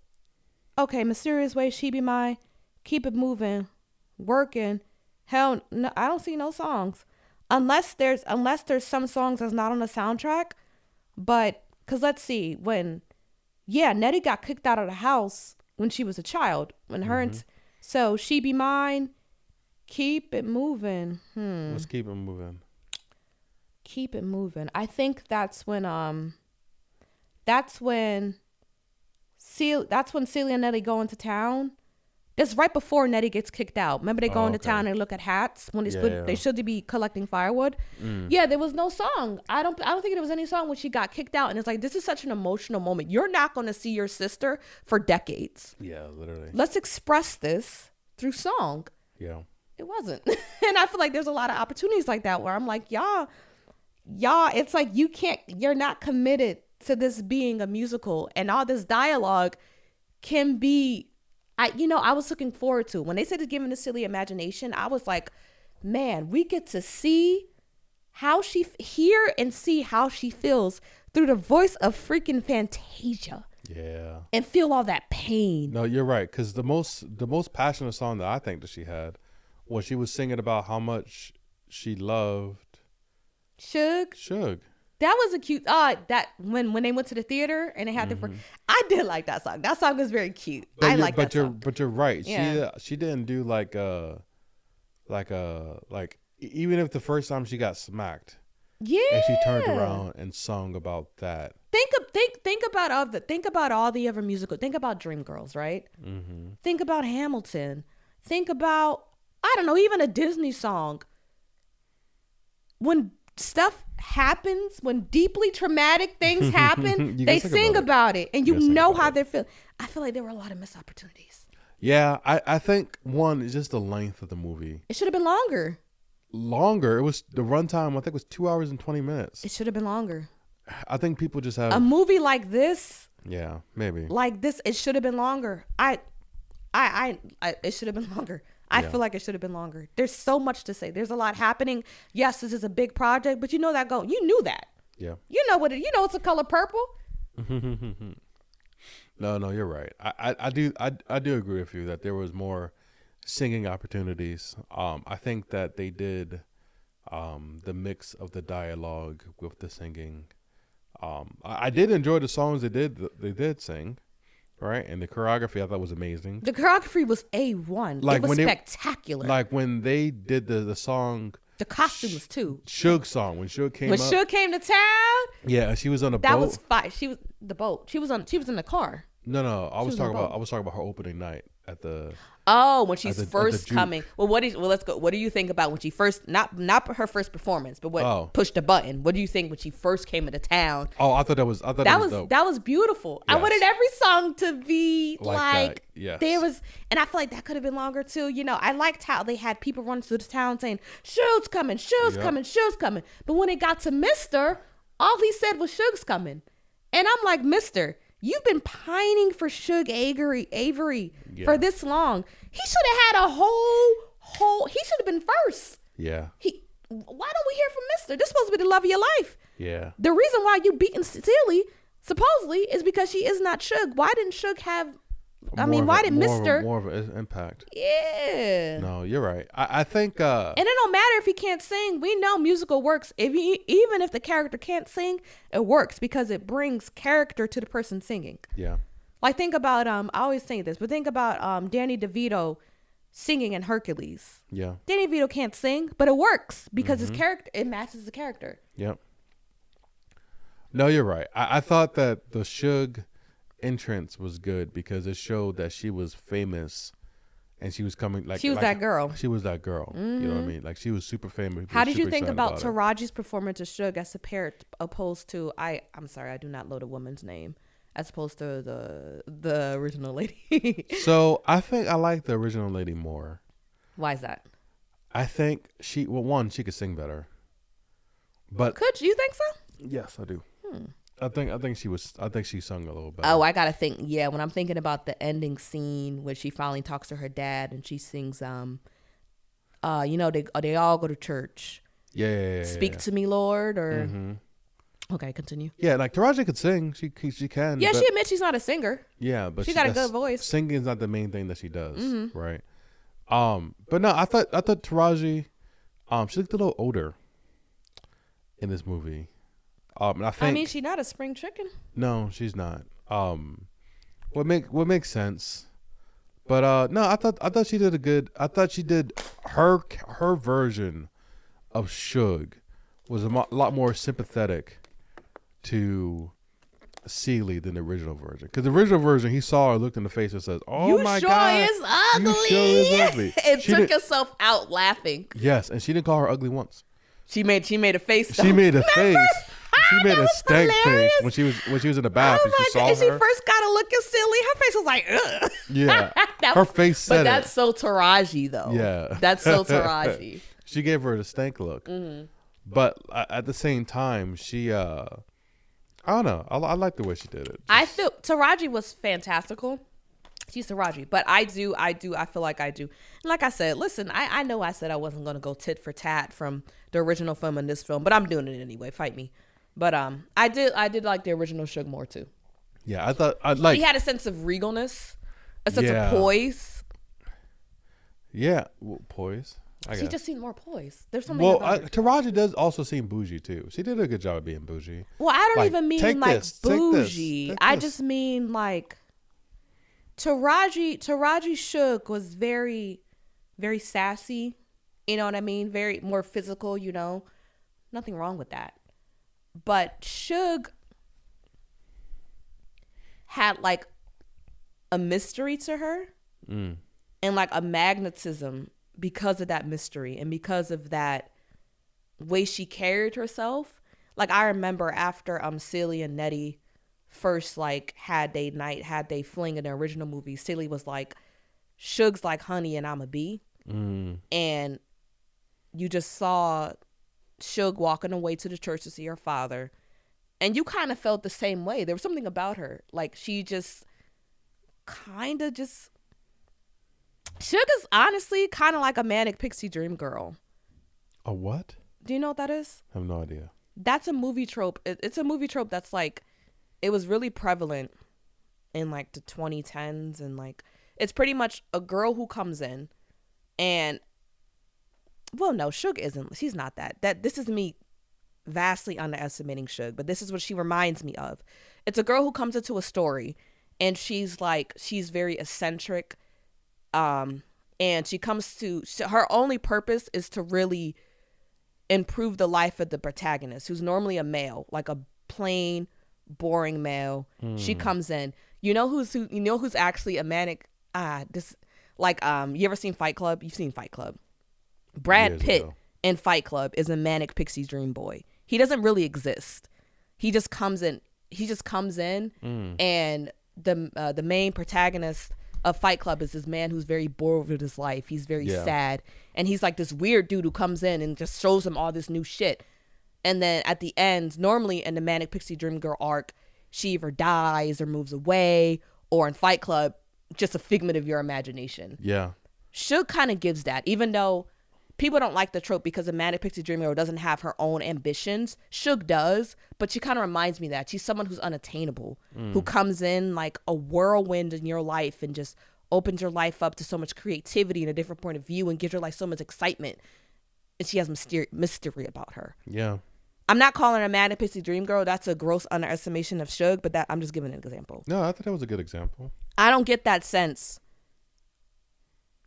okay, Mysterious Way, She Be Mine, Keep It Moving, Working. Hell, no, I don't see no songs, unless there's some songs that's not on the soundtrack. But cause let's see, Nettie got kicked out of the house when she was a child. So She Be Mine, Keep It Moving. Let's keep it moving. Keep It Moving. I think that's when Celia and Nettie go into town. That's right before Nettie gets kicked out. Remember they go into town and look at hats when they should be collecting firewood. Yeah, there was no song. I don't think there was any song when she got kicked out. And it's like, this is such an emotional moment. You're not going to see your sister for decades. Yeah, literally. Let's express this through song. Yeah. It wasn't. And I feel like there's a lot of opportunities like that where I'm like, y'all, it's like you're not committed to this being a musical, and all this dialogue can be, I was looking forward to when they said it's giving the silly imagination. I was like, man, we get to see how she hear and see how she feels through the voice of freaking Fantasia. Yeah. And feel all that pain. No, you're right. Because the most passionate song that I think that she had was she was singing about how much she loved Suge. That was a cute. That when they went to the theater and they had I did like that song. That song was very cute. I like that song. But you're right. Yeah. She didn't do like even if the first time she got smacked. Yeah. And she turned around and sung about that. Think about all the other musical. Think about Dreamgirls, right? Mm-hmm. Think about Hamilton. Think about, I don't know, even a Disney song. When stuff happens, when deeply traumatic things happen, they sing about it, and you know how they feel. I feel like there were a lot of missed opportunities. Yeah, I think one is just the length of the movie. It should have been longer. It was the runtime. I think it was 2 hours and 20 minutes. It should have been longer. I think people just have a movie like this. Yeah, maybe like this. It should have been longer. It should have been longer. I feel like it should have been longer. There's so much to say. There's a lot happening. Yes, this is a big project, but you know that you knew that. Yeah. You know it's a color purple. No, you're right. I do agree with you that there was more singing opportunities. I think that they did the mix of the dialogue with the singing. I did enjoy the songs they did sing, right? And the choreography I thought was amazing. The choreography was A1. Like it was when spectacular. Like when they did the song, the costumes too. Suge song when Suge came when up. Suge came to town. Yeah, she was on a boat. That was fine. She was the boat. She was in the car. No. I was talking about her opening night at the. Oh, when she's at the first Juke. coming. Well, let's go. What do you think about when she first not her first performance, but what pushed the button? What do you think when she first came into town? Oh, I thought that was dope. That was beautiful. Yes. I wanted every song to be like yes. There was, and I feel like that could have been longer too. You know, I liked how they had people running through the town saying, "Suge's coming, Suge's coming, Suge's coming." But when it got to Mister, all he said was "Suge's coming," and I'm like, Mister, you've been pining for Suge Avery for this long. He should have had a whole. He should have been first. Yeah. Why don't we hear from Mister? This is supposed to be the love of your life. Yeah. The reason why you beating Celie supposedly is because she is not Suge. Why didn't Suge have? Why did Mister more of an impact? Yeah. No, you're right. I think. And it don't matter if he can't sing. We know musical works. Even if the character can't sing, it works because it brings character to the person singing. Yeah. Like think about I always say this, but think about Danny DeVito singing in Hercules. Yeah. Danny DeVito can't sing, but it works because his character, it matches the character. Yep. No, you're right. I thought that the Suge entrance was good because it showed that she was famous and she was coming she was that girl. She was that girl. You know what I mean? Like she was super famous. How did you think about Taraji's performance of Suge as opposed to I'm sorry, I do not know the woman's name. As opposed to the original lady. So I think I like the original lady more. Why is that? I think she could sing better. But could you think so? Yes, I do. I think she sung a little better. Oh, I gotta think. Yeah, when I'm thinking about the ending scene when she finally talks to her dad and she sings, they all go to church. Yeah. Speak to me, Lord, or. Mm-hmm. Okay, continue. Yeah, like Taraji could sing. She can. Yeah, she admits she's not a singer. Yeah, but she got a good voice. Singing is not the main thing that she does, right? But no, I thought Taraji, she looked a little older in this movie. And I mean, she's not a spring chicken. No, she's not. What makes sense. But no, I thought she did I thought she did her version of Suge was a lot more sympathetic to Celie than the original version. Because the original version, he saw her, looked in the face, and says, "Oh my God, is ugly." You sure is ugly." And took herself out laughing. Yes, and she didn't call her ugly once. She made a face. She made a face. She made a stank face when she was in the bath and she saw her. And she first got a look at Celie. Her face was like, ugh. Yeah, her face said But that's so Taraji, though. Yeah, that's so Taraji. She gave her the stank look. Mm-hmm. But at the same time, she, I don't know. I like the way she did it. I feel Taraji was fantastical. She's Taraji, but I feel like I do. And like I said, listen, I know I said I wasn't going to go tit for tat from the original film and this film, but I'm doing it anyway. Fight me. But I did like the original Suge more too. Yeah, I thought he had a sense of regalness, a sense of poise. Yeah, poise. She just seemed more poised. There's something about her. Taraji does also seem bougie too. She did a good job of being bougie. Well, I don't even mean like bougie. I just mean like Taraji Suge was very, very sassy. You know what I mean? Very more physical, you know. Nothing wrong with that. But Suge had like a mystery to her and like a magnetism because of that mystery and because of that way she carried herself. Like I remember after Celie and Nettie first like had they fling in the original movie, Celie was like, Suge's like honey and I'm a bee. And you just saw Suge walking away to the church to see her father, and you kind of felt the same way. There was something about her, like she just kind of just. Suge is honestly kind of like a manic pixie dream girl. A what? Do you know what that is? I have no idea. That's a movie trope. It's a movie trope that's like, it was really prevalent in like the 2010s, and like it's pretty much a girl who comes in and. Well, no, Suge isn't. She's not that. This is me vastly underestimating Suge, but this is what she reminds me of. It's a girl who comes into a story and she's very eccentric, and she comes to her only purpose is to really improve the life of the protagonist, who's normally a male, like a plain boring male. She comes in. You know who's actually a manic you ever seen Fight Club? You've seen Fight Club. Brad Pitt in Fight Club is a manic pixie dream boy. He doesn't really exist. He just comes in, and the main protagonist of Fight Club is this man who's very bored with his life. He's very sad, and he's like this weird dude who comes in and just shows him all this new shit. And then at the end, normally in the Manic Pixie Dream Girl arc, she either dies or moves away, or in Fight Club, just a figment of your imagination. Yeah. Suge kind of gives that, even though people don't like the trope because a Manic Pixie Dream Girl doesn't have her own ambitions. Suge does, but she kind of reminds me of that. She's someone who's unattainable, who comes in like a whirlwind in your life and just opens your life up to so much creativity and a different point of view and gives your life so much excitement. And she has mystery about her. Yeah. I'm not calling her a Manic Pixie Dream Girl. That's a gross underestimation of Suge, but I'm just giving an example. No, I thought that was a good example. I don't get that sense.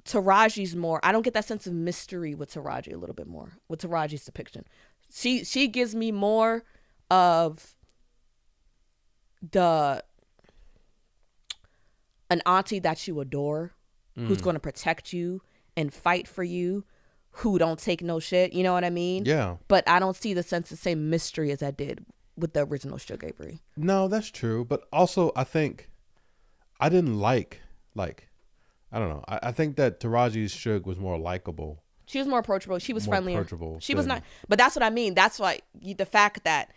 Taraji's more. I don't get that sense of mystery with Taraji a little bit more. With Taraji's depiction, she gives me more of an auntie that you adore, who's going to protect you and fight for you, who don't take no shit. You know what I mean? Yeah. But I don't see the same mystery as I did with the original Suge Avery. No, that's true. But also, I think I didn't like I don't know. I think that Taraji's Suge was more likable. She was more approachable. She was friendlier. Approachable. She was not. But that's what I mean. That's why the fact that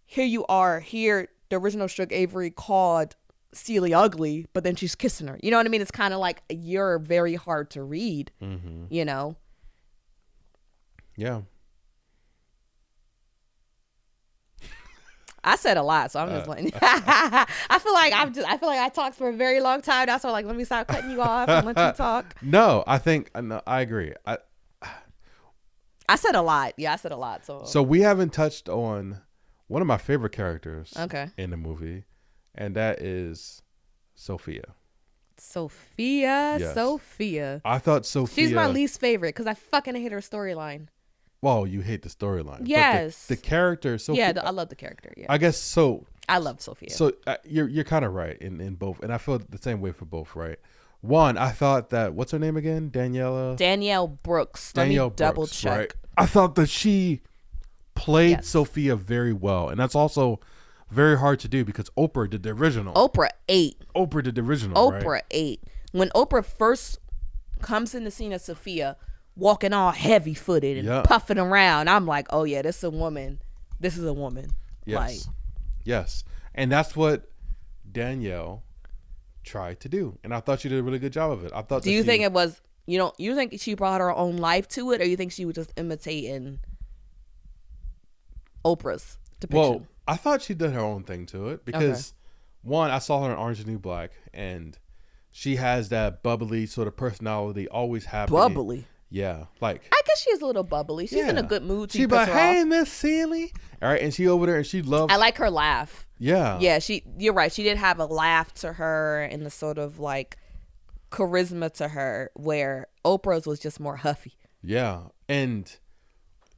here the original Suge Avery called Celie ugly, but then she's kissing her. You know what I mean? It's kind of like you're very hard to read. Mm-hmm. You know? Yeah. I said a lot, so I'm just like I feel like I talked for a very long time. That's why, like, let me stop cutting you off and let you talk. No, I agree. I said a lot. Yeah, I said a lot. So we haven't touched on one of my favorite characters in the movie, and that is Sophia. Yes. Sophia. I thought Sophia. She's my least favorite because I fucking hate her storyline. Well, you hate the storyline. Yes. But the character, Sophia. Yeah, I love the character. Yeah. I guess so. I love Sophia. So you're kind of right in both, and I feel the same way for both. Right. One, I thought that what's her name again? Danielle Brooks. Danielle Let me double Brooks, check. Right? I thought that she played Sophia very well, and that's also very hard to do because Oprah did the original. Oprah ate. Oprah did the original. Oprah ate. When Oprah first comes in the scene of Sophia, walking all heavy footed and puffing around, I'm like, oh yeah, this is a woman. This is a woman. Yes. Yes. And that's what Danielle tried to do. And I thought she did a really good job of it. Do you think it was, you think she brought her own life to it, or you think she was just imitating Oprah's depiction? Well, I thought she did her own thing to it because one, I saw her in Orange is the New Black, and she has that bubbly sort of personality, always happy. Bubbly. Yeah, like I guess she's a little bubbly. She's in a good mood. She's like, "Hey, Miss Celie," all right, and she over there and she loves. I like her laugh. Yeah, yeah. You're right. She did have a laugh to her and the sort of like charisma to her, where Oprah's was just more huffy. Yeah, and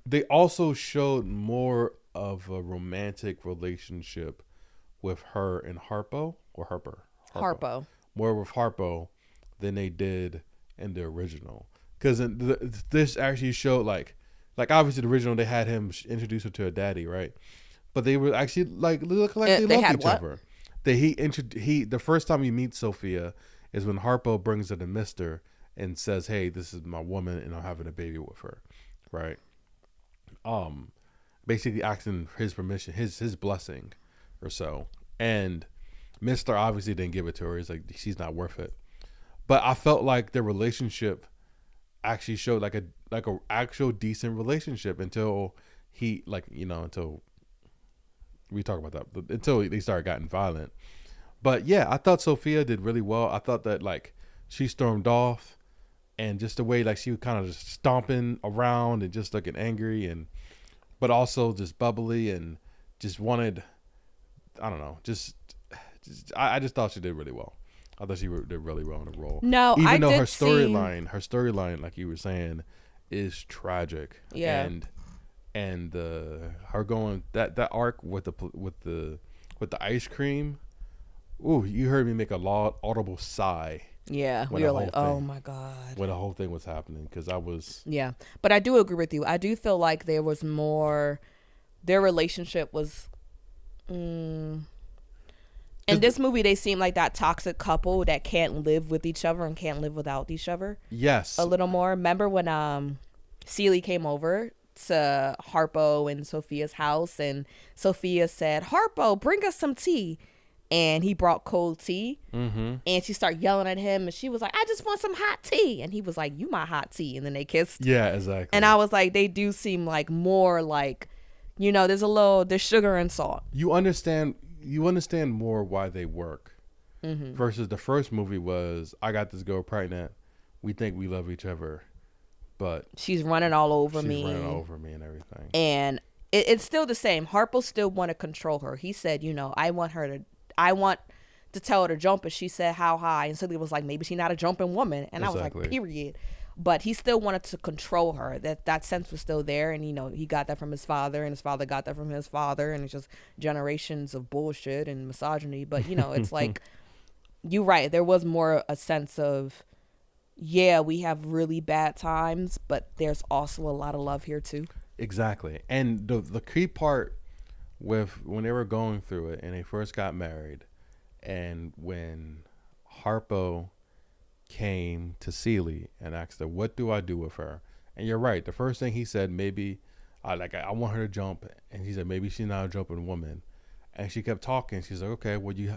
they also showed more of a romantic relationship with her and Harpo or Harpo. More with Harpo than they did in the original. Because this actually showed like obviously the original they had him introduce her to her daddy, right? But they were actually like look like they loved each other. The first time you meet Sophia is when Harpo brings her to Mister and says, "Hey, this is my woman, and I'm having a baby with her," right? Basically asking his permission, his blessing, or so. And Mister obviously didn't give it to her. He's like, she's not worth it. But I felt like their relationship actually showed like a actual decent relationship until until we talk about that, but until they started getting violent. But yeah, I thought Sophia did really well. I thought that like she stormed off, and just the way like she was kind of just stomping around and just looking angry, but also just bubbly and just wanted, I don't know, just I just thought she did really well. I thought she did really well in the role. No, I even though did her see. storyline, like you were saying, is tragic. Yeah. And her going that arc with the ice cream. Ooh, you heard me make a loud audible sigh Yeah, when we the were whole like, oh thing my god. when the whole thing was happening, because I was Yeah, but I do agree with you. I do feel like there was more. Their relationship was. In this movie, they seem like that toxic couple that can't live with each other and can't live without each other. yes, A little more. Remember when Celie came over to Harpo and Sophia's house, and Sophia said, "Harpo, bring us some tea," and he brought cold tea, and she started yelling at him, and she was like, "I just want some hot tea," and he was like, "You my hot tea," and then they kissed. yeah, exactly. And I was like, they do seem like more like, there's sugar and salt. You understand more why they work versus the first movie was, I got this girl pregnant, we think we love each other, but She's running all over she's me. running over me and everything. And it's still the same. Harpo still want to control her. He said, I want to tell her to jump, and she said, how high? And Celia was like, maybe she's not a jumping woman. And I was Exactly. like, period. But he still wanted to control her. That sense was still there, and he got that from his father, and his father got that from his father, and it's just generations of bullshit and misogyny. But it's like, you're right. There was more a sense of, yeah, we have really bad times, but there's also a lot of love here too. Exactly. And the key part with when they were going through it and they first got married, and when Harpo came to Celie and asked her, "What do I do with her?" And you're right. The first thing he said, maybe, I want her to jump, and he said maybe she's not a jumping woman, and she kept talking. She's like, "Okay, well, you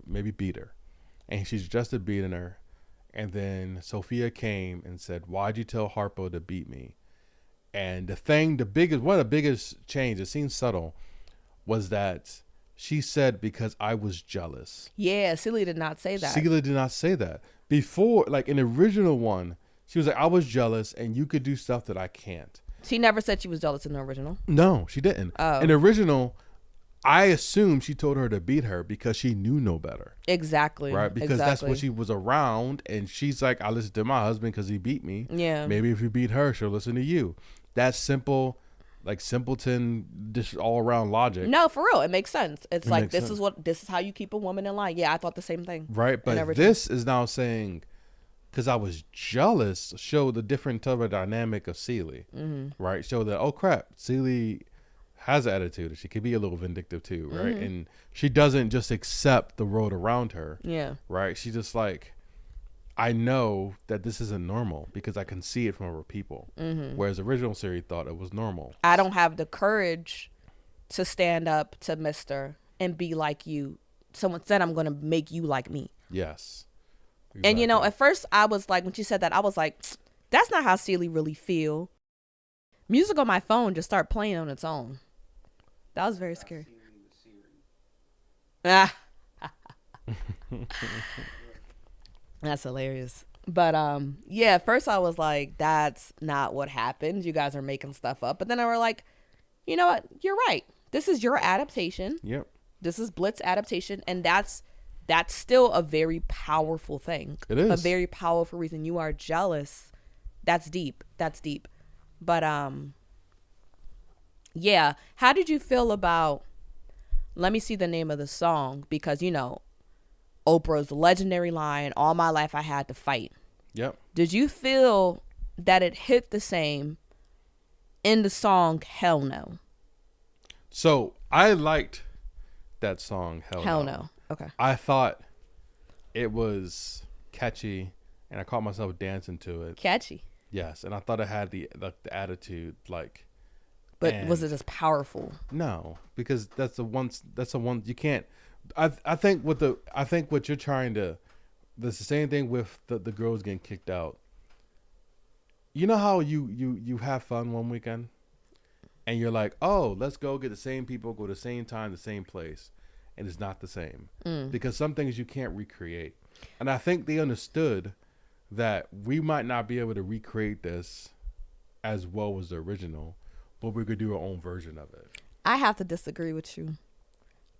maybe beat her," and she suggested beating her, and then Sophia came and said, "Why'd you tell Harpo to beat me?" And one of the biggest change, it seems subtle, was that she said, "Because I was jealous." Yeah, Celia did not say that. Celia did not say that. Before, like in the original one, she was like, "I was jealous and you could do stuff that I can't." She never said she was jealous in the original. No, she didn't. Oh. In the original, I assume she told her to beat her because she knew no better. Exactly. Right? Because that's what she was around. And she's like, "I listen to my husband because he beat me. Yeah. Maybe if you beat her, she'll listen to you." That's simple, like simpleton, just all around logic. No, for real. It makes sense. It's like, makes sense. this is how you keep a woman in line. Yeah, I thought the same thing. Right? But this is now saying, because I was jealous, show the different type of dynamic of Celie. Right? Show that, oh crap, Celie has an attitude. She could be a little vindictive too, right? And she doesn't just accept the world around her. Yeah. Right? She just like, I know that this isn't normal because I can see it from other people. Whereas the original series thought it was normal. I don't have the courage to stand up to Mr. and be like you. Someone said, I'm going to make you like me. Yes. Exactly. And, Exactly. at first I was like, when she said that, I was like, that's not how Celie really feel. Music on my phone just started playing on its own. That was very scary. Ah. That's hilarious. But yeah, at first I was like, that's not what happened. You guys are making stuff up. But then I were like, you know what? You're right. This is your adaptation. Yep. This is Blitz adaptation, and that's still a very powerful thing. It is a very powerful reason. You are jealous. That's deep. But yeah. How did you feel about? Let me see the name of the song, because Oprah's legendary line, "All my life I had to fight." Yep. Did you feel that it hit the same in the song "Hell No"? So I liked that song, Hell No. Okay. I thought it was catchy, and I caught myself dancing to it. Catchy. Yes, and I thought it had the attitude, like. But was it as powerful? No, because that's the one you can't. I think what you're trying to. It's the same thing with the girls getting kicked out. You know how you have fun one weekend, and you're like, oh, let's go get the same people, go the same time, the same place, and it's not the same because some things you can't recreate. And I think they understood that we might not be able to recreate this as well as the original, but we could do our own version of it. I have to disagree with you.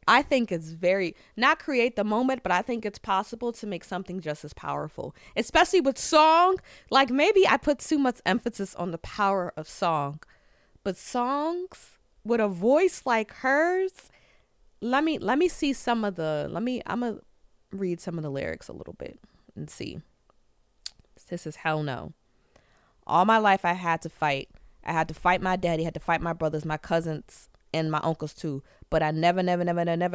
I think it's very, not create the moment, but I think it's possible to make something just as powerful, especially with song. Like maybe I put too much emphasis on the power of song, but songs with a voice like hers. Let me see some of the. I'm gonna read some of the lyrics a little bit and see. This is Hell No. All my life I had to fight. I had to fight my daddy, had to fight my brothers, my cousins, and my uncles too. But I never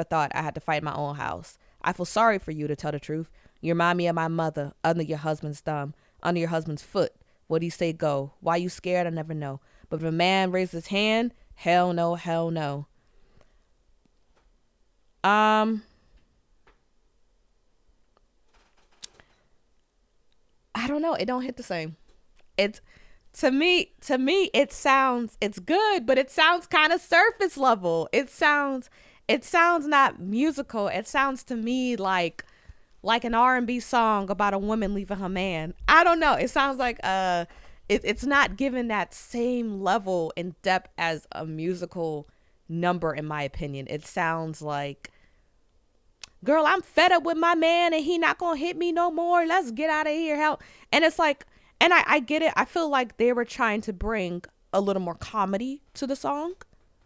thought I had to fight my own house. I feel sorry for you, to tell the truth. You remind me of my mother, under your husband's thumb, under your husband's foot. What do you say go? Why you scared? I never know. But if a man raises his hand, hell no, hell no. I don't know. It don't hit the same. It's to me it's good, but it sounds kind of surface level. It sounds not musical. It sounds to me like an R&B song about a woman leaving her man. I don't know. It sounds like it's not given that same level in depth as a musical number, in my opinion. It sounds like, girl, I'm fed up with my man and he not gonna hit me no more. Let's get out of here. Help. And it's like, and I get it. I feel like they were trying to bring a little more comedy to the song.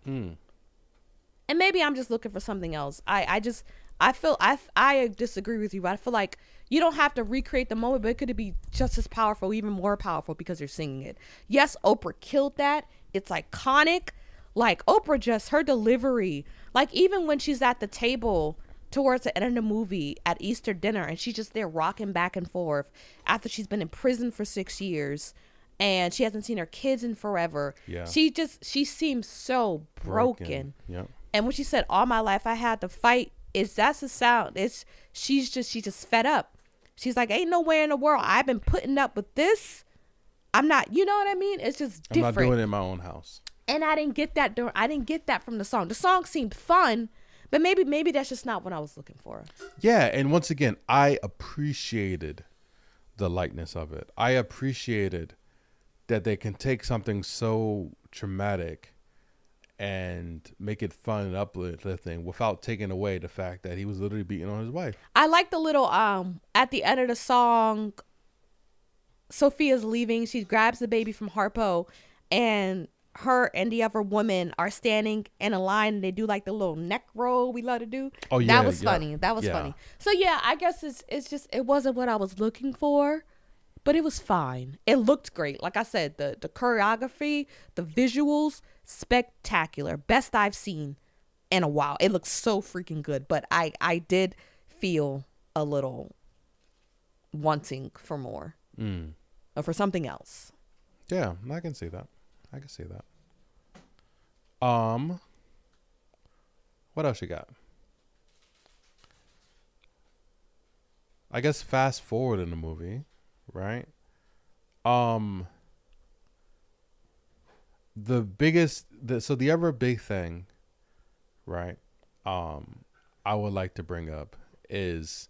And maybe I'm just looking for something else. I disagree with you, but I feel like you don't have to recreate the moment, but it could be just as powerful, even more powerful, because you're singing it. Yes, Oprah killed that. It's iconic. Like Oprah, just her delivery. Like even when she's at the table towards the end of the movie at Easter dinner and she's just there rocking back and forth after she's been in prison for 6 years and she hasn't seen her kids in forever. Yeah. She seems so broken. Yep. And when she said, all my life I had to fight, that's the sound. She's just fed up. She's like, ain't nowhere in the world I've been putting up with this. I'm not, you know what I mean? It's just different. I'm not doing it in my own house. And I didn't get that from the song. The song seemed fun, but maybe that's just not what I was looking for. Yeah, and once again, I appreciated the lightness of it. I appreciated that they can take something so traumatic and make it fun and uplifting without taking away the fact that he was literally beating on his wife. I like the little at the end of the song, Sophia's leaving. She grabs the baby from Harpo, and her and the other woman are standing in a line and they do like the little neck roll we love to do. Oh yeah, that was funny. That was funny. So yeah, I guess it's just, it wasn't what I was looking for, but it was fine. It looked great. Like I said, the choreography, the visuals, spectacular. Best I've seen in a while. It looks so freaking good. But I did feel a little wanting for more, or for something else. Yeah, I can see that. What else you got? I guess fast forward in the movie, right? The other big thing, right? I would like to bring up is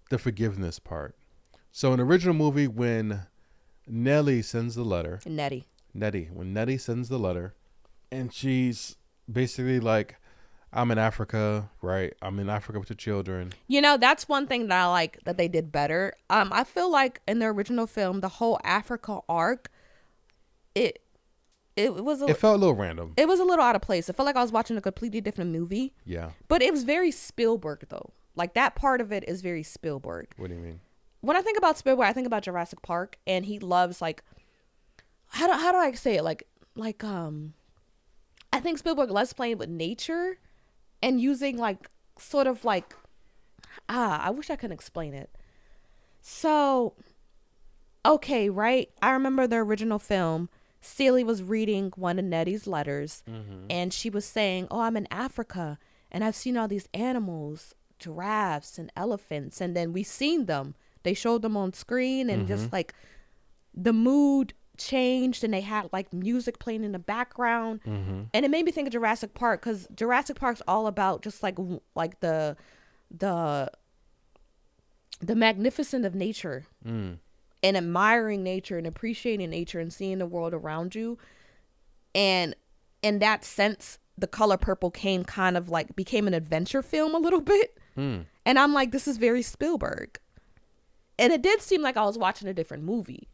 the forgiveness part. So in the original movie, when Nelly sends the letter, when Nettie sends the letter, and she's basically like, I'm in Africa, right? I'm in Africa with the children. You know, that's one thing that I like that they did better. I feel like in the original film, the whole Africa arc, it felt a little random. It was a little out of place. It felt like I was watching a completely different movie. Yeah. But it was very Spielberg though. Like that part of it is very Spielberg. What do you mean? When I think about Spielberg, I think about Jurassic Park, and he loves like, how do I say it? Like I think Spielberg loves playing with nature and using like sort of like, I wish I could explain it. So, okay, right? I remember the original film, Celie was reading one of Nettie's letters, and she was saying, oh, I'm in Africa and I've seen all these animals, giraffes and elephants, and then we seen them. They showed them on screen, and just like the mood changed, and they had like music playing in the background, and it made me think of Jurassic Park, because Jurassic Park's all about just like the magnificence of nature, and admiring nature and appreciating nature and seeing the world around you. And in that sense, The Color Purple became an adventure film a little bit. Hmm. And I'm like, this is very Spielberg. And it did seem like I was watching a different movie.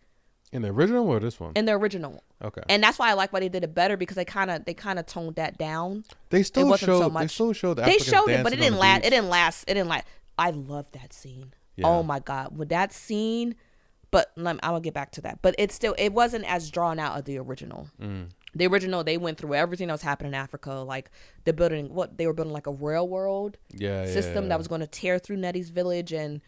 In the original or this one? In the original. Okay. And that's why I like why they did it better, because they kind of toned that down. They still wasn't showed so much. They still showed the They Africans showed it, but it dancing didn't on the last. beach. It didn't last. I love that scene. Yeah. Oh my God, with that scene. But I'm gonna get back to that. But it wasn't as drawn out as the original. The original, they went through everything that was happening in Africa. Like they were building like a railroad system that was going to tear through Nettie's village, and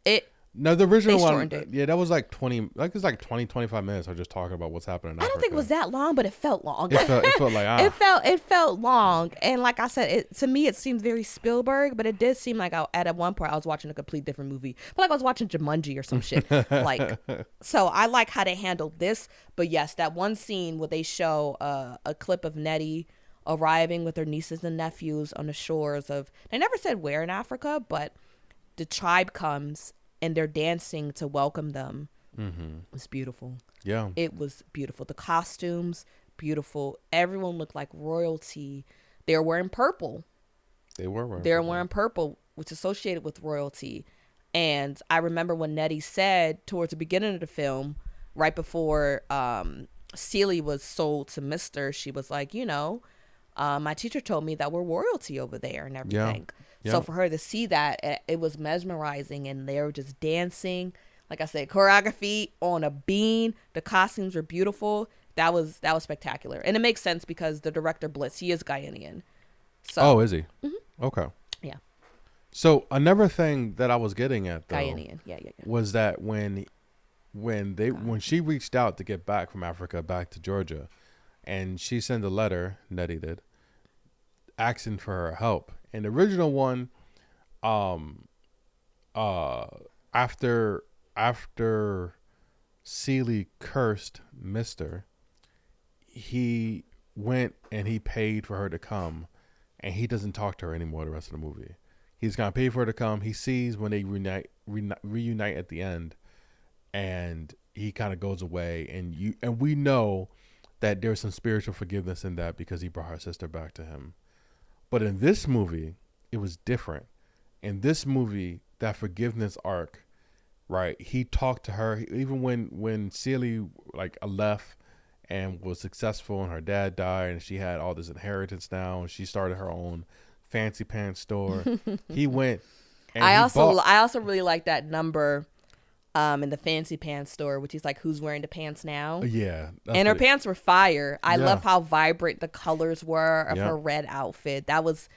it. No, the original they one, shortened it. yeah, that was like 25 minutes of just talking about what's happening in I Africa. don't think it was that long, but it felt long. It felt like, it felt long, and like I said, to me it seemed very Spielberg, but it did seem like at one point I was watching a complete different movie. I feel like I was watching Jumanji or some shit. Like, so I like how they handled this, but yes, that one scene where they show a clip of Nettie arriving with her nieces and nephews on the shores of, they never said where in Africa, but the tribe comes and they're dancing to welcome them. It was beautiful. Yeah. It was beautiful. The costumes, beautiful. Everyone looked like royalty. They were wearing purple. They were wearing purple, which is associated with royalty. And I remember when Nettie said towards the beginning of the film, right before Celie was sold to Mister, she was like, my teacher told me that we're royalty over there and everything. Yeah. So for her to see that, it was mesmerizing, and they were just dancing. Like I said, choreography on a bean. The costumes were beautiful. That was spectacular, and it makes sense because the director Blitz, he is Ghanaian. So, oh, is he? Mm-hmm. Okay. Yeah. So another thing that I was getting at, though, Ghanaian, yeah. was that when she reached out to get back from Africa back to Georgia, and she sent a letter, Nettie did, asking for her help. In the original one, after Celie cursed Mister, he went and he paid for her to come, and he doesn't talk to her anymore the rest of the movie. He's gonna pay for her to come. He sees when they reunite at the end, and he kind of goes away, and we know that there's some spiritual forgiveness in that because he brought her sister back to him. But in this movie, it was different. In this movie, that forgiveness arc, right? He talked to her even when Celie left and was successful, and her dad died, and she had all this inheritance now, and she started her own fancy pants store. He went. And I also really like that number. In the fancy pants store, which is like, who's wearing the pants now? Yeah. And her pants were fire. I love how vibrant the colors were of her red outfit. That was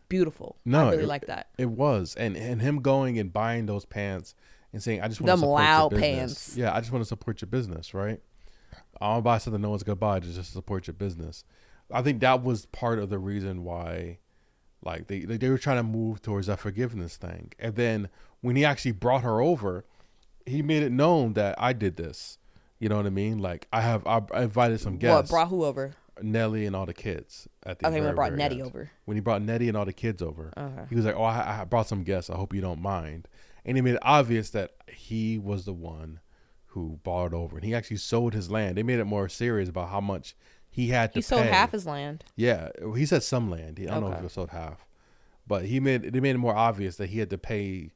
beautiful. I really like that. It was. And him going and buying those pants and saying, I just want to support your business. Pants. Yeah, I just want to support your business, right? I want to buy something no one's going to buy just to support your business. I think that was part of the reason why they were trying to move towards that forgiveness thing. And then when he actually brought her over, he made it known that I did this. You know what I mean? Like I invited some guests. What brought who over? Nelly and all the kids. At the when he brought Nettie end. over. When he brought Nettie and all the kids over, he was like, "Oh, I brought some guests. I hope you don't mind." And he made it obvious that he was the one who bought it over, and he actually sold his land. They made it more serious about how much he had to pay. He sold half his land. Yeah, he said some land. I don't know if he sold half, but they made it more obvious that he had to pay.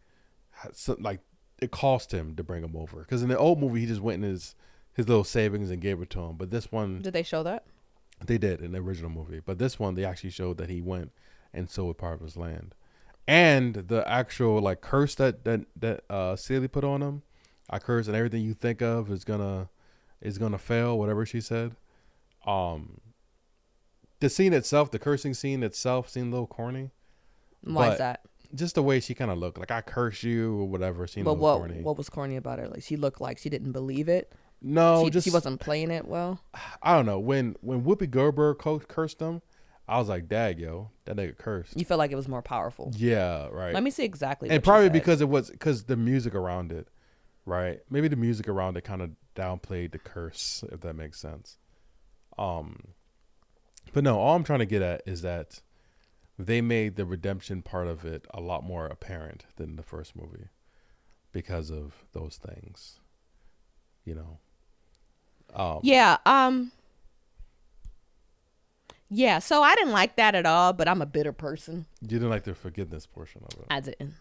It cost him to bring him over, because in the old movie he just went in his little savings and gave it to him. But this one, did they show that? They did in the original movie, but this one they actually showed that he went and sold part of his land, and the actual curse that Celie put on him. I curse, and everything you think of is gonna fail. Whatever she said. The scene itself, the cursing scene itself, seemed a little corny. Why is that? Just the way she kind of looked, like I curse you or whatever, seemed a little corny. What was corny about her? Like she looked like she didn't believe it. No, she wasn't playing it well. I don't know. When Whoopi Goldberg cursed him, I was like, "Dag, yo, that nigga cursed." You felt like it was more powerful. Yeah, right. Let me see exactly. And probably because the music around it, right? Maybe the music around it kind of downplayed the curse, if that makes sense. But no, all I'm trying to get at is that they made the redemption part of it a lot more apparent than the first movie because of those things, you know. Yeah, so I didn't like that at all, but I'm a bitter person. You didn't like the forgiveness portion of it. I didn't.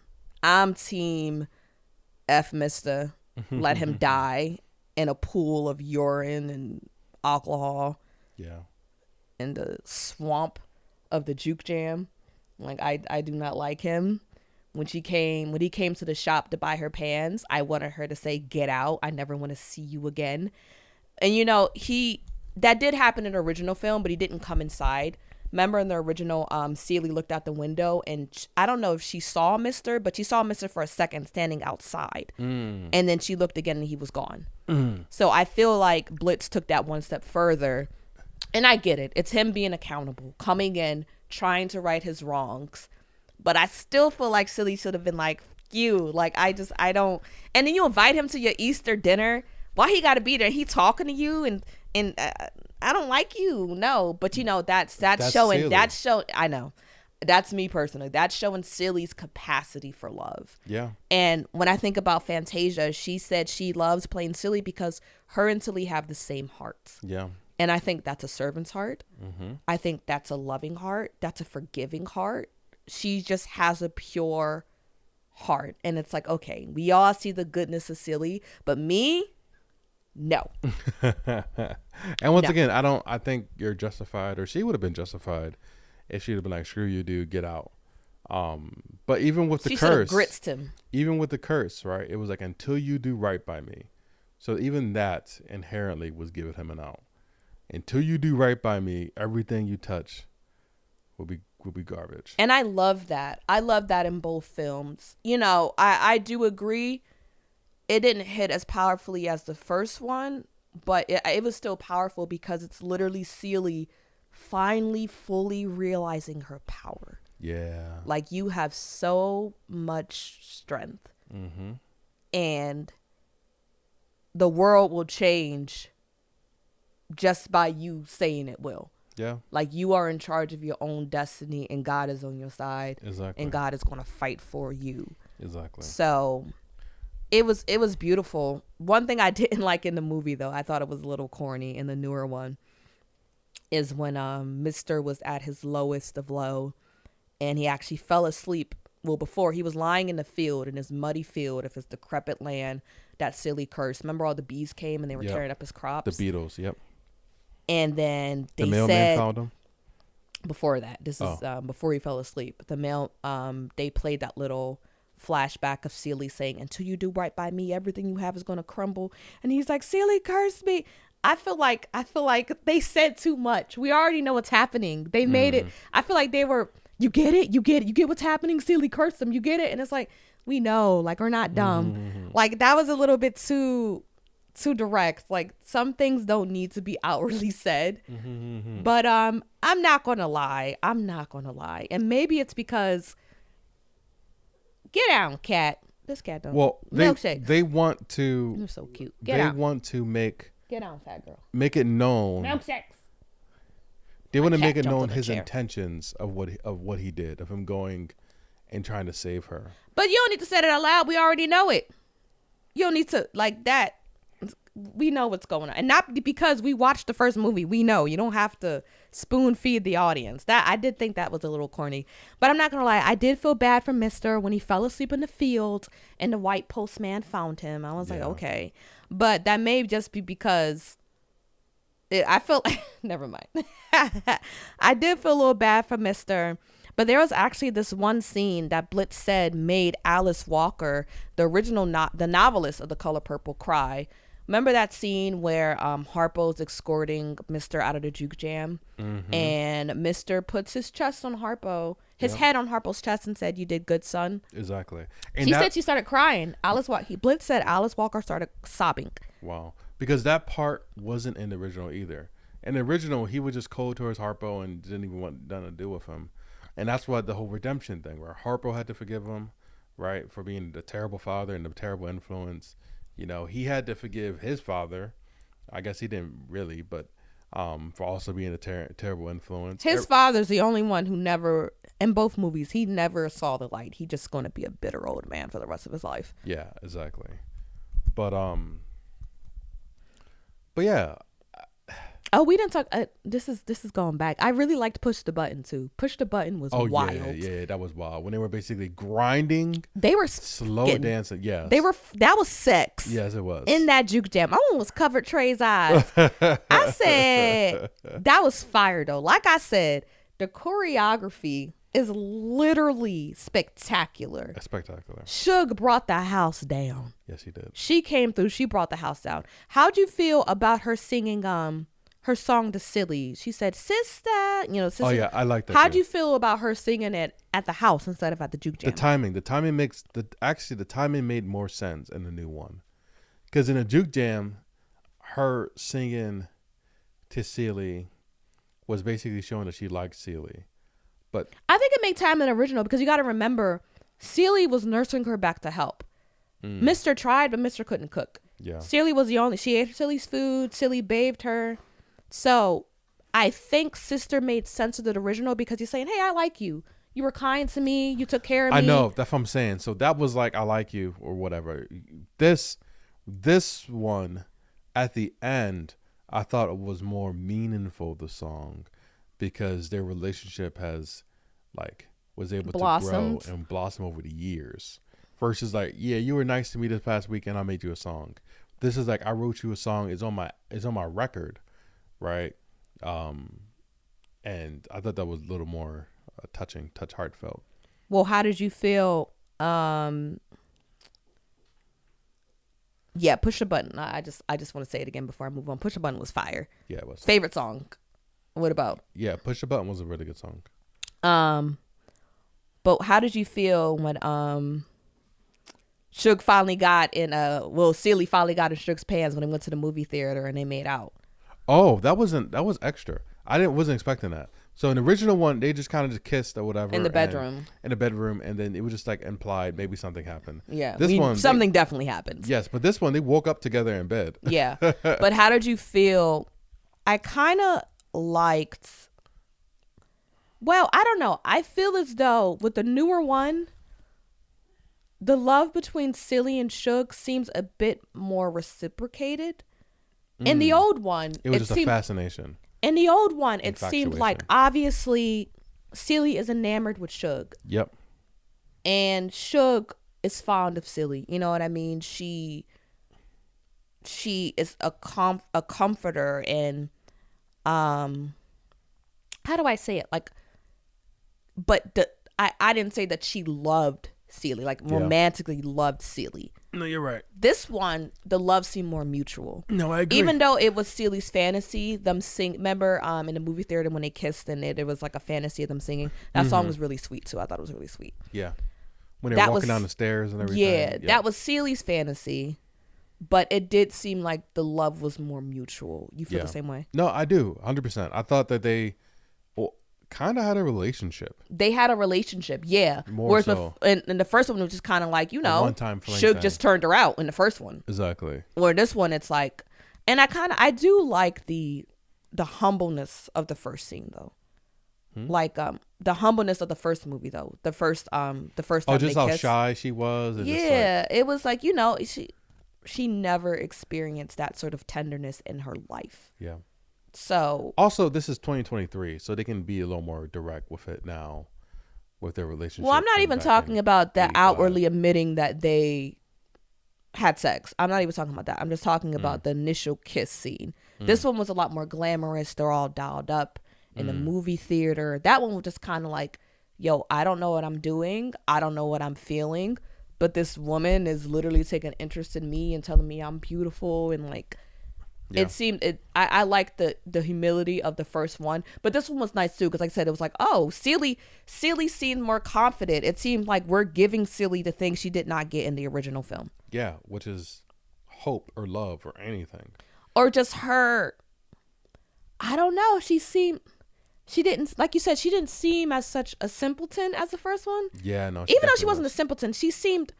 I'm team F Mister. Let him die in a pool of urine and alcohol Yeah. in the swamp of the Juke Jam. Like I do not like him. When he came to the shop to buy her pans, I wanted her to say, "Get out. I never want to see you again." And that did happen in the original film, but he didn't come inside. Remember in the original, Celie looked out the window and I don't know if she saw Mister, but she saw Mister for a second standing outside. And then she looked again and he was gone. So I feel like Blitz took that one step further. And I get it. It's him being accountable, coming in, trying to right his wrongs. But I still feel like Celie should have been like, you. Like, I don't. And then you invite him to your Easter dinner. Why he got to be there? He talking to you and I don't like you. No, but that's showing. Celie. That's show. I know. That's me personally. That's showing Celie's capacity for love. Yeah. And when I think about Fantasia, she said she loves playing Celie because her and Celie have the same hearts. Yeah. And I think that's a servant's heart. Mm-hmm. I think that's a loving heart. That's a forgiving heart. She just has a pure heart. And it's like, okay, we all see the goodness of Celie, but me, no. And once again, I think you're justified, or she would have been justified if she'd have been like, screw you, dude, get out. But even with the she curse, gritzed him. Even with the curse, right? It was like, until you do right by me. So even that inherently was giving him an out. Until you do right by me, everything you touch will be garbage. And I love that. I love that in both films. I do agree. It didn't hit as powerfully as the first one, but it was still powerful because it's literally Celie finally fully realizing her power. Yeah. Like, you have so much strength. Mm-hmm. And the world will change just by you saying it will. Yeah. Like, you are in charge of your own destiny and God is on your side. Exactly. And God is going to fight for you. Exactly. So it was beautiful. One thing I didn't like in the movie, though, I thought it was a little corny in the newer one, is when Mister was at his lowest of low and he actually fell asleep. Well, before, he was lying in the field, in his muddy field of his decrepit land that Celie cursed. Remember, all the bees came and they were tearing up his crops? The beetles, yep. And then they the mailman found him? Before that, this is before he fell asleep. They played that little flashback of Celie saying, "Until you do right by me, everything you have is going to crumble." And he's like, "Celie cursed me." I feel like they said too much. We already know what's happening. They made it. I feel like they were, you get it? You get what's happening? Celie cursed them. You get it? And it's like, we know, like, we're not dumb. Mm-hmm. Like, that was a little bit too direct. Like, some things don't need to be outwardly said. Mm-hmm. But I'm not gonna lie. And maybe it's because, get down, cat. This cat don't. Well, milkshake. They want to. You're so cute. Want to make. Get down, fat girl. Make it known. Milkshakes. They want to make it known his intentions of what he did, of him going and trying to save her. But you don't need to say it out loud. We already know it. You don't need to, like, that. We know what's going on. And not because we watched the first movie. We know. You don't have to spoon feed the audience. That, I did think that was a little corny. But I'm not going to lie. I did feel bad for Mister when he fell asleep in the field and the white postman found him. I was like, okay. But that may just be because I felt like, never mind. I did feel a little bad for Mister. But there was actually this one scene that Blitz said made Alice Walker, the original the novelist of The Color Purple, cry. Remember that scene where Harpo's escorting Mister out of the Juke Jam, and Mister puts his chest on Harpo, his head on Harpo's chest, and said, "You did good, son." Exactly. And she said she started crying. Blitz said Alice Walker started sobbing. Wow, because that part wasn't in the original either. In the original, he was just cold towards Harpo and didn't even want nothing to do with him, and that's what the whole redemption thing, where Harpo had to forgive him, right, for being the terrible father and the terrible influence. You know, he had to forgive his father. I guess he didn't really, but for also being a terrible influence. His father's the only one who never, in both movies, he never saw the light. He just going to be a bitter old man for the rest of his life. Yeah, exactly. But yeah, Oh, we didn't talk. This is going back. I really liked Push the Button too. Push the Button was wild. Yeah, that was wild. When they were basically grinding, they were slow dancing. Yeah, they were. That was sex. Yes, it was. In that juke jam, I almost covered Trey's eyes. I said that was fire though. Like I said, the choreography is literally spectacular. Spectacular. Suge brought the house down. Yes, he did. She came through. She brought the house down. How'd you feel about her singing her song "The Silly"? She said, "Sister," Sister. Oh yeah, I like that. How'd you feel about her singing it at the house instead of at the juke jam? The timing makes the timing made more sense in the new one, because in a juke jam, her singing to Celie was basically showing that she liked Celie. But I think it made time in the original because you got to remember, Celie was nursing her back to help. Mr. tried, but Mr. couldn't cook. Yeah. Celie was the only. She ate Celie's food. Celie bathed her. So I think Sister made sense of the original because he's saying, "Hey, I like you. You were kind to me. You took care of me." I know. That's what I'm saying. So that was like, "I like you" or whatever. This one at the end, I thought it was more meaningful, the song, because their relationship was able Blossomed. to grow and blossom over the years. Versus like, yeah, you were nice to me this past weekend, I made you a song. This is like, I wrote you a song. It's on my record, right? And I thought that was a little more touching, heartfelt. Well, how did you feel? Yeah, Push the Button. I just want to say it again before I move on. Push the Button was fire. Yeah, it was. Favorite song? What about? Yeah, Push the Button was a really good song. But how did you feel when Suge finally got in Celie finally got in Suge's pants when they went to the movie theater and they made out? Oh, that was extra. I wasn't expecting that. So in the original one, they just kind of just kissed or whatever in the bedroom. And then it was just like implied maybe something happened. Yeah, this one something definitely happened. Yes, but this one they woke up together in bed. Yeah, but how did you feel? I kind of liked. Well, I don't know. I feel as though with the newer one, the love between Celie and Suge seems a bit more reciprocated. In the old one, it was just a fascination. In the old one, it seemed like obviously Celie is enamored with Suge. Yep. And Suge is fond of Celie. You know what I mean? She is a comforter and how do I say it? Like, but I didn't say that she loved Celie, like romantically loved Celie. No, you're right. This one, the love seemed more mutual. No, I agree. Even though it was Celie's fantasy, them sing. Remember, in the movie theater when they kissed and it was like a fantasy of them singing. That song was really sweet too. I thought it was really sweet. Yeah, when they were walking down the stairs and everything. Yeah, that was Celie's fantasy, but it did seem like the love was more mutual. You feel the same way? No, I do, 100%. I thought that they kind of had a relationship. They had a relationship, yeah. More Whereas so. in the first one, it was just kind of like, one-time fling Suge thing. just turned her out in the first one. Exactly. Where this one, it's like, and I do like the humbleness of the first scene though. Like the humbleness of the first movie though. The first time just how kissed. shy she was. Yeah, it was like, she never experienced that sort of tenderness in her life. Yeah. So also, this is 2023, so they can be a little more direct with it now, with their relationship. Well, I'm not even talking about that outwardly admitting that they had sex. I'm not even talking about that. I'm just talking about the initial kiss scene. This one was a lot more glamorous. They're all dialed up in the movie theater. That one was just kind of like, yo, I don't know what I'm doing. I don't know what I'm feeling. But this woman is literally taking interest in me and telling me I'm beautiful and like. Yeah. It seemed I liked the humility of the first one, but this one was nice too because like I said, it was like, oh, Celie seemed more confident. It seemed like we're giving Celie the things she did not get in the original film. Yeah, which is hope or love or anything, or just her. I don't know. She didn't, like you said, she didn't seem as such a simpleton as the first one. Yeah, no. Even though she wasn't a simpleton, she seemed.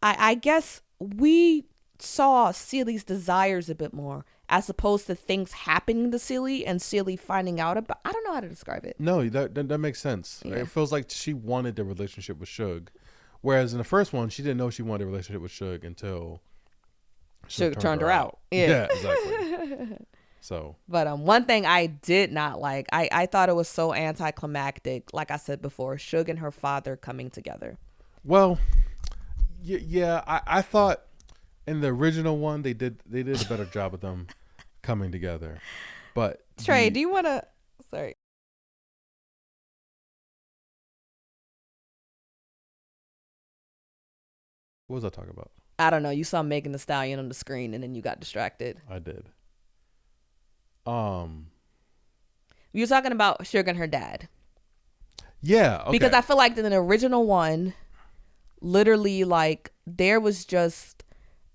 I guess we saw Celie's desires a bit more as opposed to things happening to Celie and Celie finding out about. I don't know how to describe it. No, that makes sense. Yeah. It feels like she wanted the relationship with Suge, whereas in the first one she didn't know she wanted a relationship with Suge until Suge turned her out. Yeah, exactly. So, But one thing I did not like, I thought it was so anticlimactic. Like I said before, Suge and her father coming together. well, yeah, I thought in the original one they did a better job of them coming together. But Trey, do you want to? Sorry. what was I talking about? I don't know. You saw Megan Thee Stallion on the screen and then you got distracted. I did. You were talking about Suge and her dad. Yeah, okay. Because I feel like in the original one, literally, like, there was just,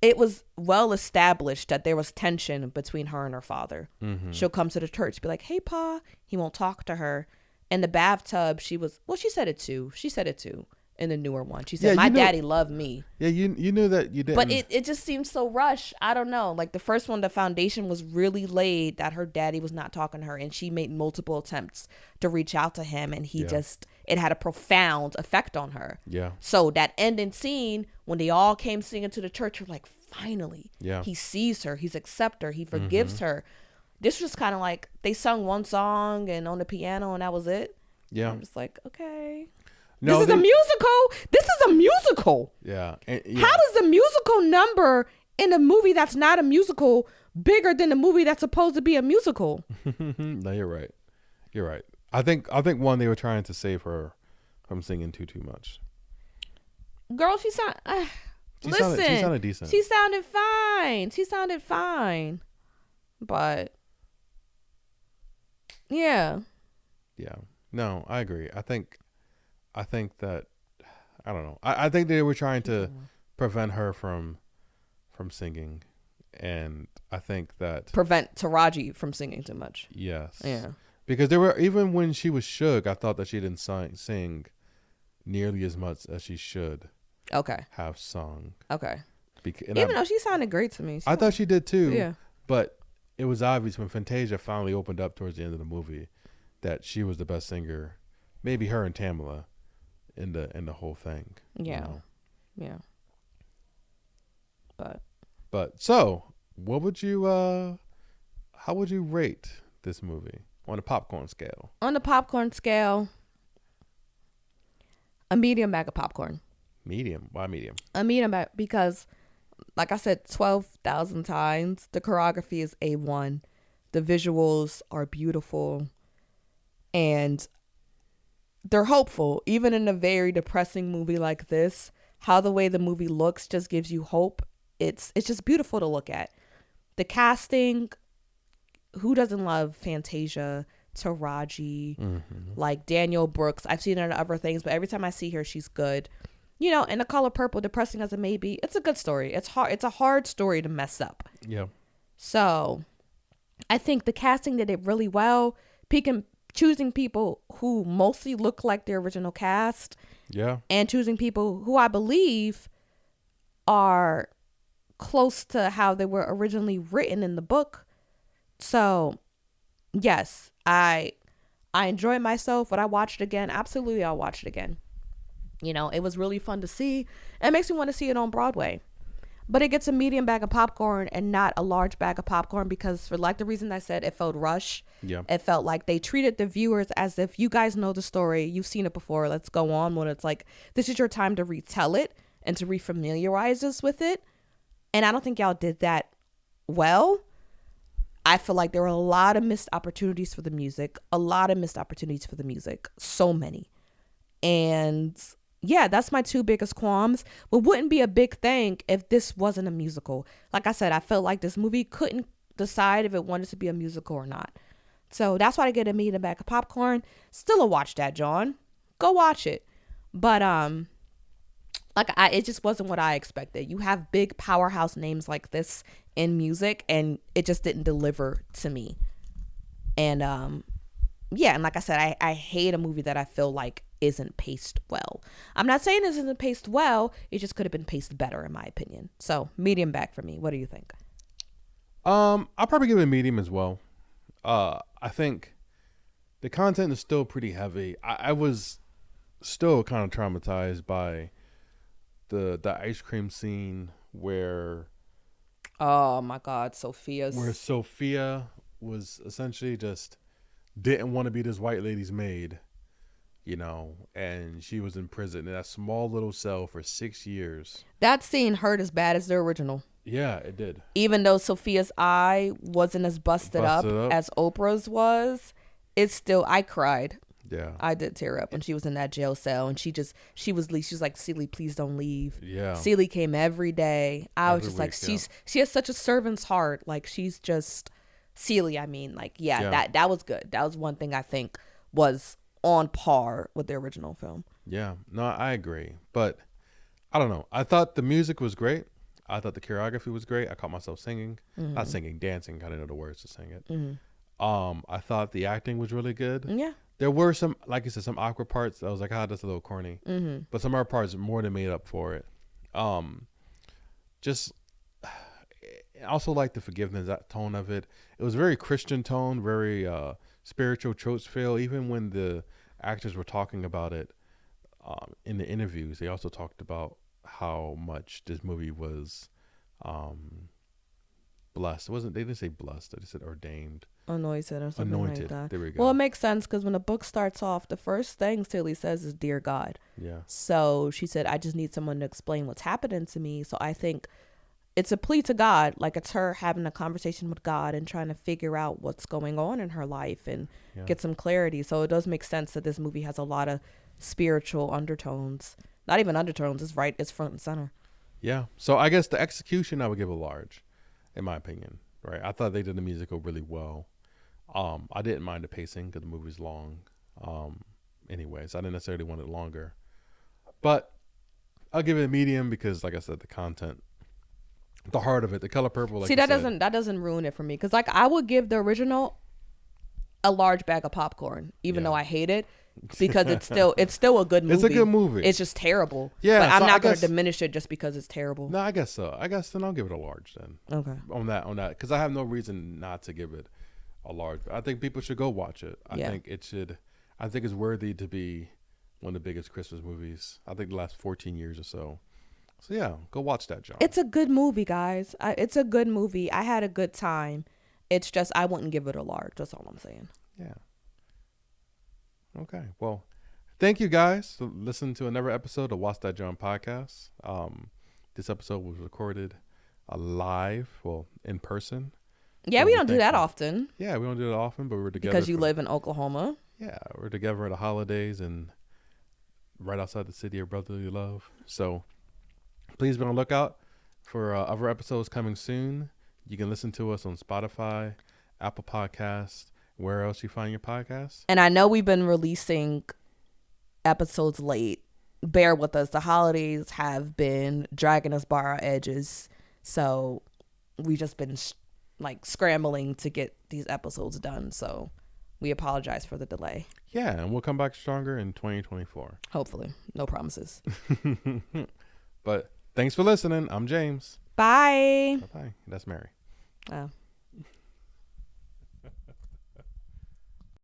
it was well established that there was tension between her and her father. Mm-hmm. She'll come to the church, be like, hey, Pa. He won't talk to her. In the bathtub, she said it too. She said it too in the newer one. She said, my daddy loved me. Yeah, you knew that you didn't. But it just seemed so rushed. I don't know. Like the first one, the foundation was really laid that her daddy was not talking to her. And she made multiple attempts to reach out to him. And it had a profound effect on her. Yeah. So that ending scene, when they all came singing to the church, you're like, finally. Yeah. He sees her. He's accepted her. He forgives her. This was kind of like they sung one song and on the piano and that was it. Yeah. I'm just like, okay. No, this is a musical. This is a musical. Yeah. How does the musical number in a movie that's not a musical bigger than the movie that's supposed to be a musical? No, you're right. You're right. I think one, they were trying to save her from singing too much. Girl, she sounded decent. She sounded fine. But yeah. Yeah. No, I agree. I think that I don't know. I think they were trying to prevent her from singing, and I think that prevent Taraji from singing too much. Yes. Yeah. Because there were, even when she was Suge, I thought that she didn't sing nearly as much as she should. Okay. Have sung. Okay. Even though she sounded great to me. I thought she did too. Yeah. But it was obvious when Fantasia finally opened up towards the end of the movie that she was the best singer. Maybe her and Tamala in the whole thing. Yeah. You know? Yeah. But so, what would you how would you rate this movie on a popcorn scale? On the popcorn scale, a medium bag of popcorn. Medium? Why medium? A medium bag because, like I said 12,000 times, the choreography is A1. The visuals are beautiful. And they're hopeful. Even in a very depressing movie like this, how the way the movie looks just gives you hope. It's just beautiful to look at. The casting, who doesn't love Fantasia, Taraji, like Danielle Brooks? I've seen her in other things, but every time I see her, she's good. You know, and The Color Purple, depressing as it may be, it's a good story. It's hard. It's a hard story to mess up. Yeah. So, I think the casting did it really well. Choosing people who mostly look like the original cast. Yeah. And choosing people who I believe are close to how they were originally written in the book. So, yes, I enjoyed myself. Would I watch it again? Absolutely, I'll watch it again. You know, it was really fun to see. It makes me want to see it on Broadway. But it gets a medium bag of popcorn and not a large bag of popcorn because, for like the reason I said, it felt rushed. Yeah. It felt like they treated the viewers as if you guys know the story. You've seen it before. Let's go on. When it's like, this is your time to retell it and to refamiliarize us with it. And I don't think y'all did that well. I feel like there were a lot of missed opportunities for the music. So many. And yeah, that's my two biggest qualms. But wouldn't be a big thing if this wasn't a musical. Like I said, I felt like this movie couldn't decide if it wanted to be a musical or not. So that's why I get a meat in a bag of popcorn. Still a watch that, John. Go watch it. But it just wasn't what I expected. You have big powerhouse names like this in music, and it just didn't deliver to me. And yeah, and like I said, I hate a movie that I feel like isn't paced well. I'm not saying this isn't paced well. It just could have been paced better, in my opinion. So medium back for me. What do you think? I'll probably give it a medium as well. I think the content is still pretty heavy. I was still kind of traumatized by the ice cream scene where Oh my God, where Sophia's. Sophia was essentially just didn't want to be this white lady's maid, and she was in prison in that small little cell for 6 years. That scene hurt as bad as the original. Yeah, it did. Even though Sophia's eye wasn't as busted up Busted up. as Oprah's was, it's still, I cried. Yeah. I did tear up when she was in that jail cell, and she was like, Celie, please don't leave. Yeah. Celie came every day. I was Every just like, week, she has such a servant's heart. Like, she's just Celie. I mean, like, Yeah. that was good. That was one thing I think was on par with the original film. Yeah. No, I agree. But I don't know. I thought the music was great. I thought the choreography was great. I caught myself singing. Not singing, dancing. I didn't know the words to sing it. I thought the acting was really good. Yeah. There were some, like you said, some awkward parts. I was like, that's a little corny. But some other parts more than made up for it. Just, I also like the forgiveness, that tone of it. It was very Christian tone, very spiritual church feel. Even when the actors were talking about it in the interviews, they also talked about how much this movie was blessed. They didn't say blessed. They said ordained. Anointed or something Anointed. like that. There we go. Well, it makes sense because when the book starts off, the first thing Celie says is, "Dear God." Yeah. So she said, "I just need someone to explain what's happening to me." So I think it's a plea to God. Like, it's her having a conversation with God and trying to figure out what's going on in her life and get some clarity. So it does make sense that this movie has a lot of spiritual undertones. Not even undertones. It's front and center. Yeah. So I guess the execution I would give a large, in my opinion. Right. I thought they did the musical really well. I didn't mind the pacing because the movie's long. Anyways, I didn't necessarily want it longer, but I'll give it a medium because, like I said, the content, the heart of it, the color purple. Like See, that doesn't ruin it for me because, like, I would give the original a large bag of popcorn, even though I hate it, because it's still a good movie. It's a good movie. It's just terrible. Yeah, but I'm so not going to diminish it just because it's terrible. No, I guess so. I guess then I'll give it a large then. Okay. On that, because I have no reason not to give it a large. I think people should go watch it. I think it's worthy to be one of the biggest Christmas movies. I think the last 14 years or so. So yeah, go watch that, John. It's a good movie, guys. It's a good movie. I had a good time. It's just I wouldn't give it a large. That's all I'm saying. Yeah. Okay. Well, thank you guys for listening to another episode of Watch That John podcast. This episode was recorded live, in person. Yeah, So we we're don't do that thankful. often Yeah, we don't do it often, but we're together because you live in Oklahoma. Yeah, we're together at the holidays and right outside the city of brotherly love. So please be on the lookout for other episodes coming soon. You can listen to us on Spotify, Apple Podcasts, where else you find your podcasts. And I know we've been releasing episodes late. Bear with us. The holidays have been dragging us by our edges. So we've just been scrambling to get these episodes done. So we apologize for the delay. Yeah, and we'll come back stronger in 2024. Hopefully. No promises. But thanks for listening. I'm James. Bye. Bye-bye. That's Mary. Oh.